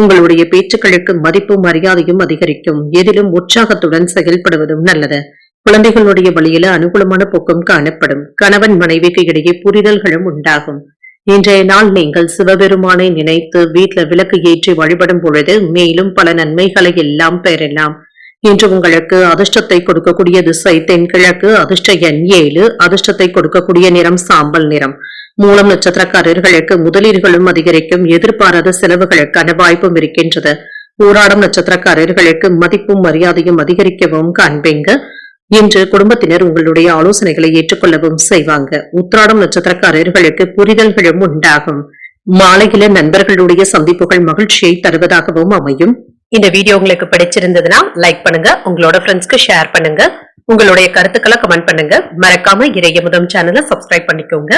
உங்களுடைய பேச்சுக்களுக்கு மதிப்பும் மரியாதையும் அதிகரிக்கும். எதிலும் உற்சாகத்துடன் செயல்படுவதும் நல்லது. குழந்தைகளுடைய வழியில அனுகூலமான போக்கும் காணப்படும். கணவன் மனைவிக்கு இடையே புரிதல்களும் உண்டாகும். இன்றைய நாள் நீங்கள் சிவபெருமானை நினைத்து வீட்டுல விளக்கு ஏற்றி வழிபடும் பொழுது மேலும் பல நன்மைகளை எல்லாம் பெறலாம். இன்று உங்களுக்கு அதிர்ஷ்டத்தை கொடுக்கக்கூடிய திசை தென்கிழக்கு. அதிர்ஷ்ட எண் 7. அதிர்ஷ்டத்தை கொடுக்கக்கூடிய நிறம் சாம்பல் நிறம். மூலம் நட்சத்திரக்காரர்களுக்கு முதலீடுகளும் அதிகரிக்கும். எதிர்பாராத செலவுகளுக்கான வாய்ப்பும் இருக்கின்றது. ஊராடம் நட்சத்திரக்காரர்களுக்கு மதிப்பும் மரியாதையும் அதிகரிக்கவும் காண்பீங்க. இன்று குடும்பத்தினர் உங்களுடைய ஆலோசனைகளை ஏற்றுக்கொள்ளவும் செய்வாங்க. உத்திராடம் நட்சத்திரக்காரர்களுக்கு புரிதல்களும் உண்டாகும். மாலையில நண்பர்களுடைய சந்திப்புகள் மகிழ்ச்சியை தருவதாகவும் அமையும். இந்த வீடியோ உங்களுக்கு பிடிச்சிருந்ததுன்னா லைக் பண்ணுங்க. உங்களோட ஃப்ரெண்ட்ஸ்க்கு ஷேர் பண்ணுங்க. உங்களுடைய கருத்துக்களை கமெண்ட் பண்ணுங்க. மறக்காம இறையமுதம் சேனலை சப்ஸ்கிரைப் பண்ணிக்கோங்க.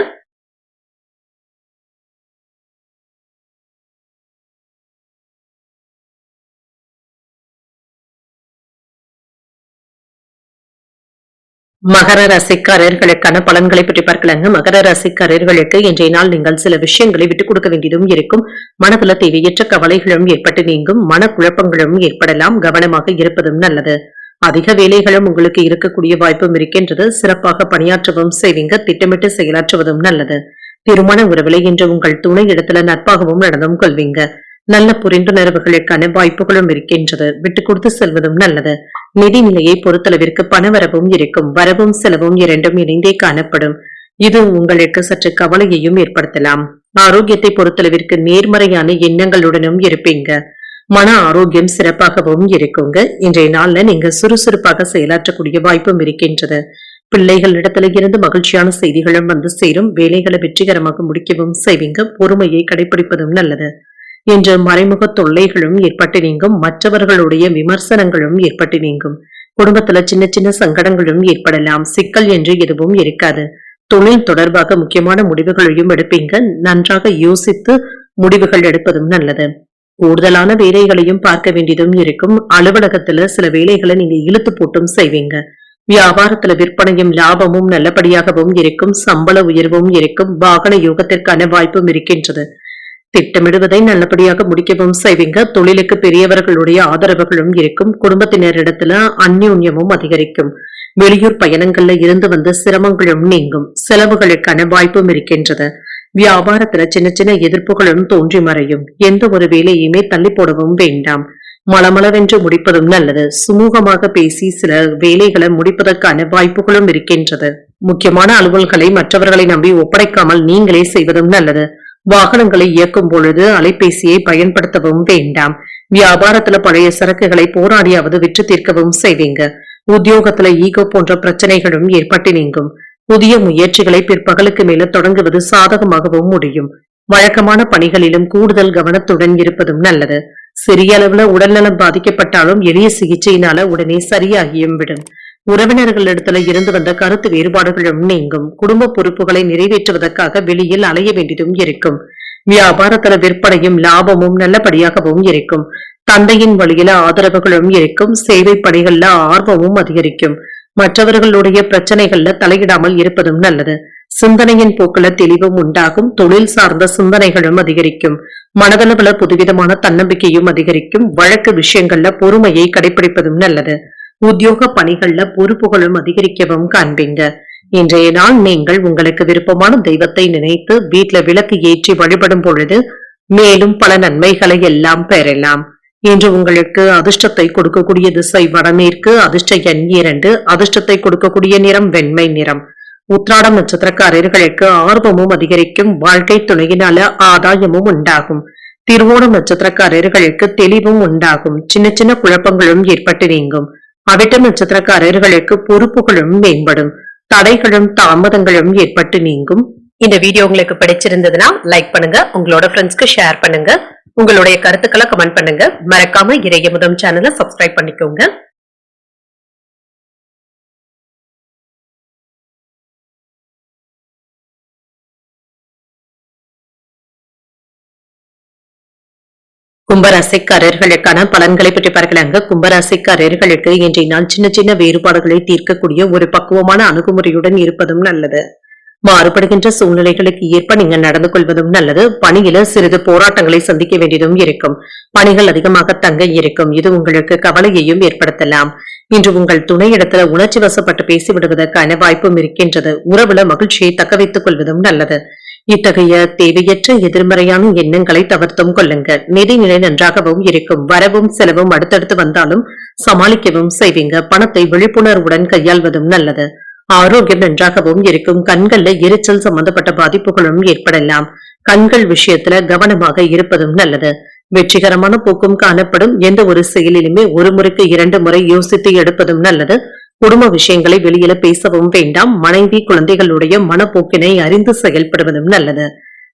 மகர ராசிக்காரர்களுக்கான பலன்களை பற்றி பார்க்கலாங்க. மகர ராசிக்காரர்களுக்கு இன்றைய நாள் நீங்கள் சில விஷயங்களை விட்டுக் கொடுக்க வேண்டியதும் இருக்கும். மனதுல தேவையற்ற கவலைகளும் ஏற்பட்டு நீங்கும். மனக்குழப்பங்களும் ஏற்படலாம். கவனமாக இருப்பதும் நல்லது. அதிக வேலைகளும் உங்களுக்கு இருக்கக்கூடிய வாய்ப்பும் இருக்கின்றது. சிறப்பாக பணியாற்றவும் செய்வீங்க. திட்டமிட்டு செயலாற்றுவதும் நல்லது. திருமண உறவிலை இன்று உங்கள் துணை இடத்துல நட்பாகவும் நடந்தும் கொள்வீங்க. நல்ல புரிந்துணர்வுகளுக்கான வாய்ப்புகளும் இருக்கின்றது. விட்டுக் கொடுத்து செல்வதும் நல்லது. நிதி நிலையை பொறுத்தளவிற்கு பணவரவும் இருக்கும். வரவும் செலவும் இரண்டும் இணைந்தே காணப்படும். இது உங்களுக்கு சற்று கவலையையும் ஏற்படுத்தலாம். ஆரோக்கியத்தை பொறுத்தளவிற்கு நேர்மறையான எண்ணங்களுடனும் இருப்பீங்க. மன ஆரோக்கியம் சிறப்பாகவும் இருக்குங்க. இன்றைய நாள்ல நீங்க சுறுசுறுப்பாக செயலாற்றக்கூடிய வாய்ப்பும் இருக்கின்றது. பிள்ளைகளிடத்துல இருந்து மகிழ்ச்சியான செய்திகளும் வந்து சேரும். வேலைகளை வெற்றிகரமாக முடிக்கவும் செய்வீங்க. பொறுமையை கடைபிடிப்பதும் நல்லது. என்ற மறைமுக தொல்லைகளும் ஏற்பட்டு நீங்கும். மற்றவர்களுடைய விமர்சனங்களும் ஏற்பட்டு நீங்கும். குடும்பத்துல சின்ன சின்ன சங்கடங்களும் ஏற்படலாம். சிக்கல் என்று எதுவும் இருக்காது. தொழில் தொடர்பாக முக்கியமான முடிவுகளையும் எடுப்பீங்க. நன்றாக யோசித்து முடிவுகள் எடுப்பதும் நல்லது. கூடுதலான வேலைகளையும் பார்க்க வேண்டியதும் இருக்கும். அலுவலகத்துல சில வேலைகளை நீங்க இழுத்து போட்டும் செய்வீங்க. வியாபாரத்துல விற்பனையும் லாபமும் நல்லபடியாகவும் இருக்கும். சம்பள உயர்வும் இருக்கும். வாகன யோகத்திற்கான வாய்ப்பும் இருக்கின்றது. திட்டமிடுவதை நல்லபடியாக முடிக்கவும் செய்வீங்க. தொழிலுக்கு பெரியவர்களுடைய ஆதரவுகளும் இருக்கும். குடும்பத்தினரிடத்துல அந்யோன்யமும் அதிகரிக்கும். வெளியூர் பயணங்கள்ல இருந்து வந்த சிரமங்களும் நீங்கும். செலவுகளுக்கான வாய்ப்பும் இருக்கின்றது. வியாபாரத்துல சின்ன சின்ன எதிர்ப்புகளும் தோன்றி மறையும். எந்த ஒரு வேலையுமே தள்ளி போடவும் வேண்டாம். மளமளவென்று முடிப்பதும் நல்லது. சுமூகமாக பேசி சில வேலைகளை முடிப்பதற்கான வாய்ப்புகளும் இருக்கின்றது. முக்கியமான அலுவல்களை மற்றவர்களை நம்பி ஒப்படைக்காமல் நீங்களே செய்வதும் நல்லது. வாகனங்களை இயக்கும் பொழுது அலைபேசியை பயன்படுத்தவும் வேண்டாம். வியாபாரத்துல பழைய சரக்குகளை போராடியாவது விற்று தீர்க்கவும் செய்வீங்க. உத்தியோகத்துல ஈகோ போன்ற பிரச்சனைகளும் ஏற்பட்டு நீங்கும். புதிய முயற்சிகளை பிற்பகலுக்கு மேல தொடங்குவது சாதகமாகவும் முடியும். வழக்கமான பணிகளிலும் கூடுதல் கவனத்துடன் இருப்பதும் நல்லது. சிறிய அளவுல உடல்நலம் பாதிக்கப்பட்டாலும் எளிய சிகிச்சையினால உடனே சரியாகியும் விடும். உறவினர்களிடத்துல இருந்து வந்த கருத்து வேறுபாடுகளும் நீங்கும். குடும்ப பொறுப்புகளை நிறைவேற்றுவதற்காக வெளியில் அலைய வேண்டியதும் இருக்கும். வியாபாரத்துல விற்பனையும் லாபமும் நல்லபடியாகவும் இருக்கும். தந்தையின் வழியில ஆதரவுகளும் இருக்கும். சேவை பணிகள்ல ஆர்வமும் அதிகரிக்கும். மற்றவர்களுடைய பிரச்சனைகள்ல தலையிடாமல் இருப்பதும் நல்லது. சிந்தனையின் போக்குல தெளிவும் உண்டாகும். தொழில் சார்ந்த சிந்தனைகளும் அதிகரிக்கும். மனதளவுல புதுவிதமான தன்னம்பிக்கையும் அதிகரிக்கும். வழக்கு விஷயங்கள்ல பொறுமையை கடைபிடிப்பதும் நல்லது. உத்தியோக பணிகள்ல பொறுப்புகளும் அதிகரிக்கவும் காண்பீங்க. இன்றைய நாள் நீங்கள் உங்களுக்கு விருப்பமான தெய்வத்தை நினைத்து வீட்டுல விளக்கு ஏற்றி வழிபடும் பொழுது மேலும் பல நன்மைகளை எல்லாம் பெறலாம். இன்று உங்களுக்கு அதிர்ஷ்டத்தை கொடுக்கக்கூடிய திசை வடமேற்கு. அதிர்ஷ்ட எண் 2. அதிர்ஷ்டத்தை கொடுக்கக்கூடிய நிறம் வெண்மை நிறம். உத்திராடம் நட்சத்திரக்காரர்களுக்கு ஆர்வமும் அதிகரிக்கும். வாழ்க்கை துணையினால ஆதாயமும் உண்டாகும். திருவோணம் நட்சத்திரக்காரர்களுக்கு தெளிவும் உண்டாகும். சின்ன சின்ன குழப்பங்களும் ஏற்பட்டு நீங்கும். அவிட்டம் நட்சத்திரக்காரர்களுக்கு பொறுப்புகளும் மேம்படும். தடைகளும் தாமதங்களும் ஏற்பட்டு நீங்கும். இந்த வீடியோ உங்களுக்கு பிடிச்சிருந்ததுன்னா லைக் பண்ணுங்க. உங்களோட ஃப்ரெண்ட்ஸ்க்கு ஷேர் பண்ணுங்க. உங்களுடைய கருத்துக்களை கமெண்ட் பண்ணுங்க. மறக்காம இறையமுதம் சேனலை சப்ஸ்கிரைப் பண்ணிக்கோங்க. கும்பராசிக்காரர்களுக்கான பலன்களை பற்றி பார்க்கலாங்க. கும்பராசிக்காரர்களுக்கு இன்றைய நாள் சின்ன சின்ன வேறுபாடுகளை தீர்க்கக்கூடிய ஒரு பக்குவமான அணுகுமுறையுடன் இருப்பதும் நல்லது. மாறுபடுகின்ற சூழ்நிலைகளுக்கு ஏற்ப நீங்க நடந்து கொள்வதும் நல்லது. பணியில சிறிது போராட்டங்களை சந்திக்க வேண்டியதும் இருக்கும். பணிகள் அதிகமாக தங்க இருக்கும். இது உங்களுக்கு கவலையையும் ஏற்படுத்தலாம். இன்று உங்கள் துணையிடத்துல உணர்ச்சி வசப்பட்டு பேசிவிடுவதற்கான வாய்ப்பும் இருக்கின்றது. உறவுல மகிழ்ச்சியை தக்க வைத்துக் கொள்வதும் நல்லது. இத்தகைய தேவையற்ற எதிர்மறையான எண்ணங்களை தவிர்த்தும் கொள்ளுங்க. நிதிநிலை நன்றாகவும் இருக்கும். வரவும் செலவும் அடுத்தடுத்து வந்தாலும் சமாளிக்கவும் செய்வீங்க. பணத்தை விழிப்புணர்வுடன் கையாள்வதும் நல்லது. ஆரோக்கியம் நன்றாகவும் இருக்கும். கண்கள்ல எரிச்சல் சம்பந்தப்பட்ட பாதிப்புகளும் ஏற்படலாம். கண்கள் விஷயத்துல கவனமாக இருப்பதும் நல்லது. வெற்றிகரமான போக்கும் காணப்படும். எந்த ஒரு செயலிலுமே ஒரு முறைக்கு 2 முறை யோசித்து எடுப்பதும் நல்லது. குடும்ப விஷயங்களை வெளியில பேசவும் வேண்டாம். மனைவி குழந்தைகளுடைய மனப்போக்கினை அறிந்து செயல்படுவதும் நல்லது.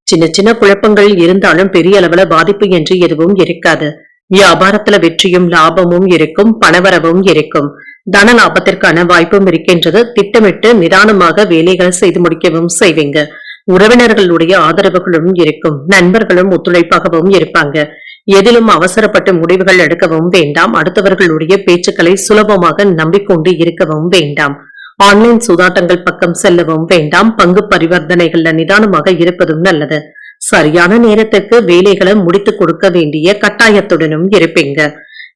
சின்ன சின்ன குழப்பங்கள் இருந்தாலும் பெரிய அளவுல பாதிப்பு என்று எதுவும் இருக்காது. வியாபாரத்துல வெற்றியும் லாபமும் இருக்கும். பணவரவும் இருக்கும். தன லாபத்திற்கான வாய்ப்பும் இருக்கின்றது. திட்டமிட்டு நிதானமாக வேலைகள் செய்து முடிக்கவும் செய்வீங்க. உறவினர்களுடைய ஆதரவுகளும் இருக்கும். நண்பர்களும் ஒத்துழைப்பாகவும் இருப்பாங்க. எதிலும் அவசரப்பட்டு முடிவுகள் எடுக்கவும் வேண்டாம். அடுத்தவர்களுடைய பேச்சுக்களை சுலபமாக நம்பிக்கொண்டு இருக்கவும் வேண்டாம். ஆன்லைன் சூதாட்டங்கள் பக்கம் செல்லவும் வேண்டாம். பங்கு பரிவர்த்தனைகள்ல நிதானமாக இருப்பதும் நல்லது. சரியான நேரத்துக்கு வேலைகளை முடித்துக் கொடுக்க வேண்டிய கட்டாயத்துடனும் இருப்பீங்க.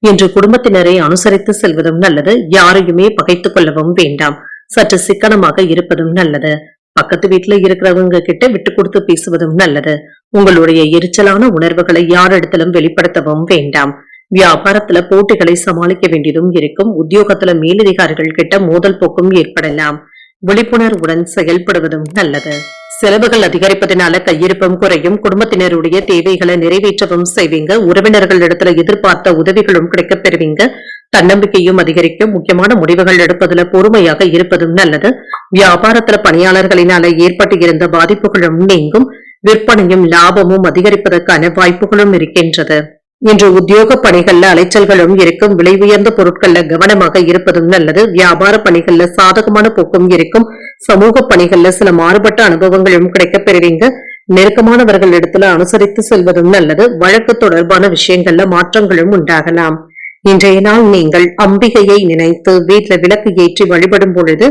இன்று குடும்பத்தினரை அனுசரித்து செல்வதும் நல்லது. யாரையுமே பகைத்துக் கொள்ளவும் வேண்டாம். சற்று சிக்கனமாக இருப்பதும் நல்லது. பக்கத்து வீட்டுல இருக்கிறவங்க கிட்ட விட்டு கொடுத்து பேசுவதும் நல்லது. உங்களுடைய எரிச்சலான உணர்வுகளை யாரிடத்திலும் வெளிப்படுத்தவும் வேண்டாம். வியாபாரத்துல போட்டிகளை சமாளிக்க வேண்டியதும் இருக்கும். உத்தியோகத்துல மேலதிகாரிகள் கிட்ட மோதல் போக்கும் ஏற்படலாம். விழிப்புணர்வுடன் செயல்படுவதும் நல்லது. செலவுகள் அதிகரிப்பதனால கையிருப்பும் குறையும். குடும்பத்தினருடைய தேவைகளை நிறைவேற்றவும் செய்வீங்க. உறவினர்கள் இடத்துல எதிர்பார்த்த உதவிகளும் கிடைக்கப் பெறுவீங்க. தன்னம்பிக்கையும் அதிகரிக்கும். முக்கியமான முடிவுகள் எடுப்பதுல பொறுமையாக இருப்பதும் நல்லது. வியாபாரத்துல பணியாளர்களினால ஏற்பட்டு இருந்த பாதிப்புகளும் நீங்கும். விற்பனையும் லாபமும் அதிகரிப்பதற்கான வாய்ப்புகளும் இருக்கின்றது. இன்று உத்தியோக பணிகள்ல அலைச்சல்களும் இருக்கும். விலை உயர்ந்த பொருட்கள்ல கவனமாக இருப்பதும் நல்லது. வியாபார பணிகள்ல சாதகமான போக்கும் இருக்கும். சமூக பணிகள்ல சில மாறுபட்ட அனுபவங்களும் கிடைக்கப் பெறுவீங்க. நெருக்கமானவர்கள் இடத்துல அனுசரித்து செல்வதும் நல்லது. வழக்கு தொடர்பான விஷயங்கள்ல மாற்றங்களும் உண்டாகலாம். இன்றைய நாள் நீங்கள் அம்பிகையை நினைத்து வீட்டுல விளக்கு ஏற்றி வழிபடும் பொழுது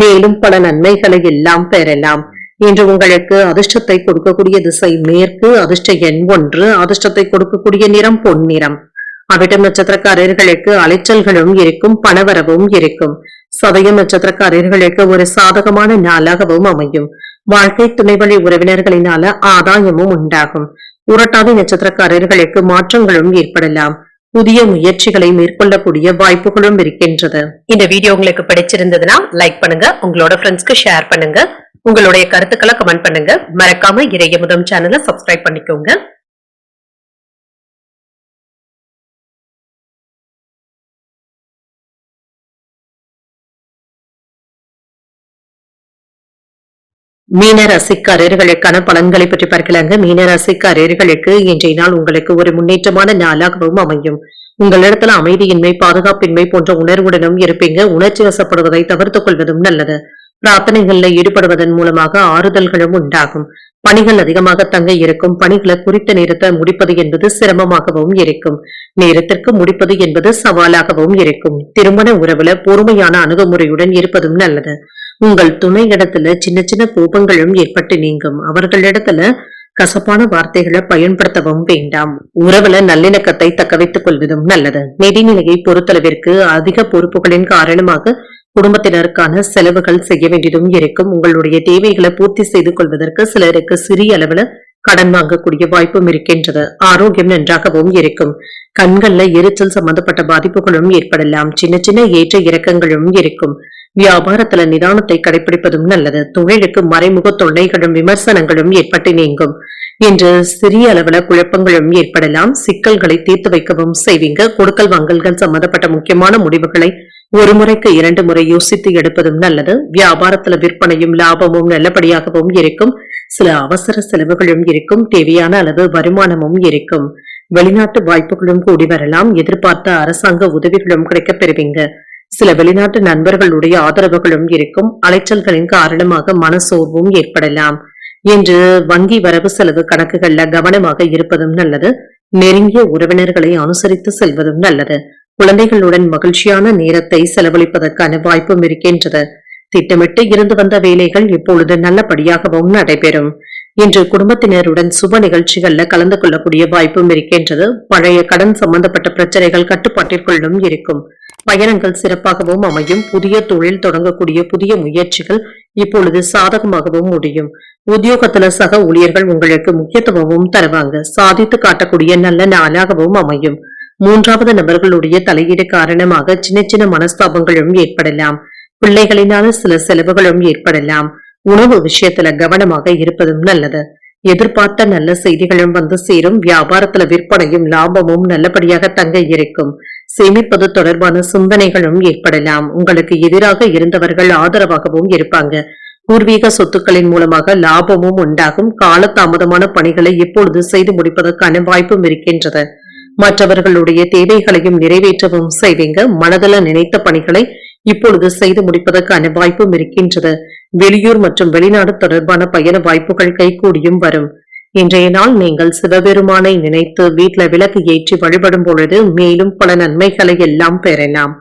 மேலும் பல நன்மைகளை எல்லாம் பெறலாம். இன்று உங்களுக்கு அதிர்ஷ்டத்தை கொடுக்கக்கூடிய திசை மேற்கு, அதிர்ஷ்ட எண் 1, அதிர்ஷ்டத்தை கொடுக்கக்கூடிய நிறம் பொன்னிறம். அவிட்டம் நட்சத்திரக்காரர்களுக்கு அலைச்சல்களும் இருக்கும், பணவரவும் இருக்கும். சதயம் நட்சத்திரக்காரர்களுக்கு ஒரு சாதகமான நாளாகவும் அமையும். வாழ்க்கை துணைவழி உறவினர்களினால ஆதாயமும் உண்டாகும். உரட்டாதி நட்சத்திரக்காரர்களுக்கு மாற்றங்களும் ஏற்படலாம். புதிய முயற்சிகளை மேற்கொள்ளக்கூடிய வாய்ப்புகளும் இருக்கின்றது. இந்த வீடியோ உங்களுக்கு பிடிச்சிருந்ததுன்னா லைக் பண்ணுங்க, உங்களோட ஃப்ரெண்ட்ஸ்க்கு ஷேர் பண்ணுங்க, உங்களுடைய கருத்துக்களை கமெண்ட் பண்ணுங்க. மறக்காம இறையமுதம் சேனலை சப்ஸ்கிரைப் பண்ணிக்கோங்க. மீன ராசிக்காரர்களுக்கான பலன்களை பற்றி பார்க்கலாங்க. மீன ராசிக்காரர்களுக்கு இன்றைய நாள் உங்களுக்கு ஒரு முன்னேற்றமான நாளாகவும் அமையும். உங்களிடத்துல அமைதியின்மை, பாதுகாப்பின்மை போன்ற உணர்வுடனும் இருப்பீங்க. உணர்ச்சி வசப்படுவதை தவிர்த்துக் கொள்வதும் நல்லது. பிரார்த்தனைகள்ல ஈடுபடுவதன் மூலமாக ஆறுதல்களும் உண்டாகும். பணிகள் அதிகமாக தங்க இருக்கும். பணிகளை குறித்த நேரத்தை முடிப்பது என்பது சிரமமாகவும் இருக்கும். நேரத்திற்கு முடிப்பது என்பது சவாலாகவும் இருக்கும். திருமண உறவுல பொறுமையான அணுகுமுறையுடன் இருப்பதும் நல்லது. உங்கள் துணை இடத்துல சின்ன சின்ன கோபங்களும் ஏற்பட்டு நீங்கும். அவர்களிடத்துல கசப்பான வார்த்தைகளை பயன்படுத்தவும் வேண்டாம். உறவுல நல்லிணக்கத்தை தக்க வைத்துக் கொள்வதும் நல்லது. நிதிநிலையை பொறுத்தளவிற்கு அதிக பொறுப்புகளின் காரணமாக குடும்பத்தினருக்கான செலவுகள் செய்ய வேண்டியதும் இருக்கும். உங்களுடைய தேவைகளை பூர்த்தி செய்து கொள்வதற்கு சிலருக்கு சிறிய அளவுல கடன் வாங்கக்கூடிய வாய்ப்பும் இருக்கின்றது. ஆரோக்கியம் நன்றாகவும் இருக்கும். கண்கள்ல எரிச்சல் சம்பந்தப்பட்ட பாதிப்புகளும் ஏற்படலாம். சின்ன சின்ன ஏற்ற இறக்கங்களும் இருக்கும். வியாபாரத்துல நிதானத்தை கடைபிடிப்பதும் நல்லது. தொழிலுக்கு மறைமுக தொல்லைகளும் விமர்சனங்களும் ஏற்பட்டு நீங்கும். இன்று சிறிய அளவுல குழப்பங்களும் ஏற்படலாம். சிக்கல்களை தீர்த்து வைக்கவும் செய்வீங்க. கொடுக்கல் வாங்கல்கள் சம்பந்தப்பட்ட முக்கியமான முடிவுகளை ஒரு முறைக்கு 2 முறை யோசித்து எடுப்பதும் நல்லது. வியாபாரத்துல விற்பனையும் லாபமும் நல்லபடியாகவும் இருக்கும். சில அவசர செலவுகளும் இருக்கும். தேவையான அளவு வருமானமும் இருக்கும். வெளிநாட்டு வாய்ப்புகளும் கூடி வரலாம். எதிர்பார்த்த அரசாங்க உதவிகளும் கிடைக்கப் பெறுவீங்க. சில வெளிநாட்டு நண்பர்களுடைய ஆதரவுகளும் இருக்கும். அலைச்சல்களின் காரணமாக மனசோர்வும் ஏற்படலாம். இன்று வங்கி வரவு செலவு கணக்குகள்ல கவனமாக இருப்பதும் நல்லது. நெருங்கிய உறவினர்களை அனுசரித்து செல்வதும் நல்லது. குழந்தைகளுடன் மகிழ்ச்சியான நேரத்தை செலவழிப்பதற்கான வாய்ப்பும் இருக்கின்றது. திட்டமிட்டு இருந்து வந்த வேலைகள் இப்பொழுது நல்லபடியாகவும் நடைபெறும். இன்று குடும்பத்தினருடன் சுப நிகழ்ச்சிகள்ல கலந்து கொள்ளக்கூடிய வாய்ப்பும் இருக்கின்றது. பழைய கடன் சம்பந்தப்பட்ட பிரச்சனைகள் கட்டுப்பாட்டிற்குள்ளும் இருக்கும். பயணங்கள் சிறப்பாகவும் அமையும். புதிய தொழில் தொடங்கக்கூடிய புதிய முயற்சிகள் இப்பொழுது சாதகமாகவும் முடியும். உத்தியோகத்துல சக ஊழியர்கள் உங்களுக்கு முக்கியத்துவமும் தருவாங்க. சாதித்து காட்டக்கூடிய நல்ல நாளாகவும் அமையும். 3வது நபர்களுடைய தலையீடு காரணமாக சின்ன சின்ன மனஸ்தாபங்களும் ஏற்படலாம். பிள்ளைகளினால சில செலவுகளும் ஏற்படலாம். உணவு விஷயத்துல கவனமாக இருப்பதும் நல்லது. எதிர்பார்த்த நல்ல செய்திகளும் வந்து சேரும். வியாபாரத்துல விற்பனையும் லாபமும் நல்லபடியாக தங்க இருக்கும். சேமிப்பது தொடர்பான சிந்தனைகளும் ஏற்படலாம். உங்களுக்கு எதிராக இருந்தவர்கள் ஆதரவாகவும் இருப்பாங்க. பூர்வீக சொத்துக்களின் மூலமாக லாபமும் உண்டாகும். காலதாமதமான பணிகளை இப்பொழுது செய்து முடிப்பதற்கான வாய்ப்பும் இருக்கின்றது. மற்றவர்களுடைய தேவைகளையும் நிறைவேற்றவும் செய்வீங்க. மனதில் நினைத்த பணிகளை இப்பொழுது செய்து முடிப்பதற்கான வாய்ப்பும் இருக்கின்றது. வெளியூர் மற்றும் வெளிநாடு தொடர்பான பயண வாய்ப்புகள் கைகூடியும் வரும். இன்றைய நாள் நீங்கள் சிவபெருமானை நினைத்து வீட்டுல விளக்கு ஏற்றி வழிபடும் பொழுது மேலும் பல நன்மைகளை எல்லாம் பெறலாம்.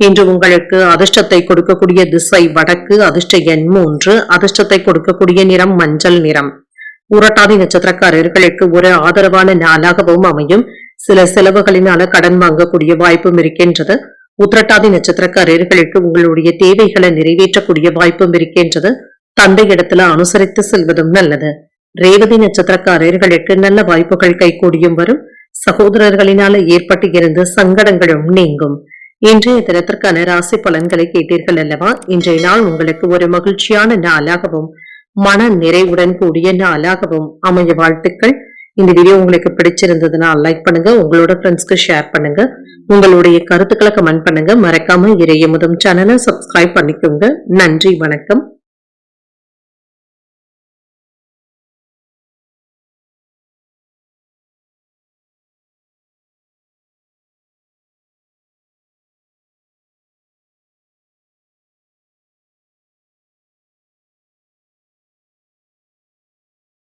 இன்று உங்களுக்கு அதிர்ஷ்டத்தை கொடுக்கக்கூடிய திசை வடக்கு, அதிர்ஷ்ட எண் 3, அதிர்ஷ்டத்தை கொடுக்கக்கூடிய நிறம் மஞ்சள் நிறம். உரட்டாதி நட்சத்திரக்காரர்களுக்கு ஒரு ஆதரவான நாளாகவும் அமையும். சில செலவுகளினால கடன் வாங்கக்கூடிய வாய்ப்பும் இருக்கின்றது. உத்திரட்டாதி நட்சத்திரக்காரர்களுக்கு உங்களுடைய தேவைகளை நிறைவேற்றக்கூடிய வாய்ப்பும் இருக்கின்றது. தந்தை இடத்துல அனுசரித்து செல்வதும் நல்லது. ரேவதி நட்சத்திரக்காரர்களுக்கு நல்ல வாய்ப்புகள் கைகூடியும் வரும். சகோதரர்களினால ஏற்பட்டு இருந்த சங்கடங்களும் நீங்கும். இன்றைய தினத்திற்கான ராசி பலன்களை கேட்டீர்கள் அல்லவா? இன்றைய நாள் உங்களுக்கு ஒரு மகிழ்ச்சியான நாளாகவும் மன நிறைவுடன் கூடிய நாளாகவும் அமைய வாழ்த்துக்கள். இந்த வீடியோ உங்களுக்கு பிடிச்சிருந்ததுன்னா லைக் பண்ணுங்க, உங்களோட ஃப்ரெண்ட்ஸ்க்கு ஷேர் பண்ணுங்க, உங்களுடைய கருத்துக்களை கமெண்ட் பண்ணுங்க. மறக்காம இறையமுதம் சேனலை சப்ஸ்கிரைப் பண்ணிக்கோங்க. நன்றி, வணக்கம்.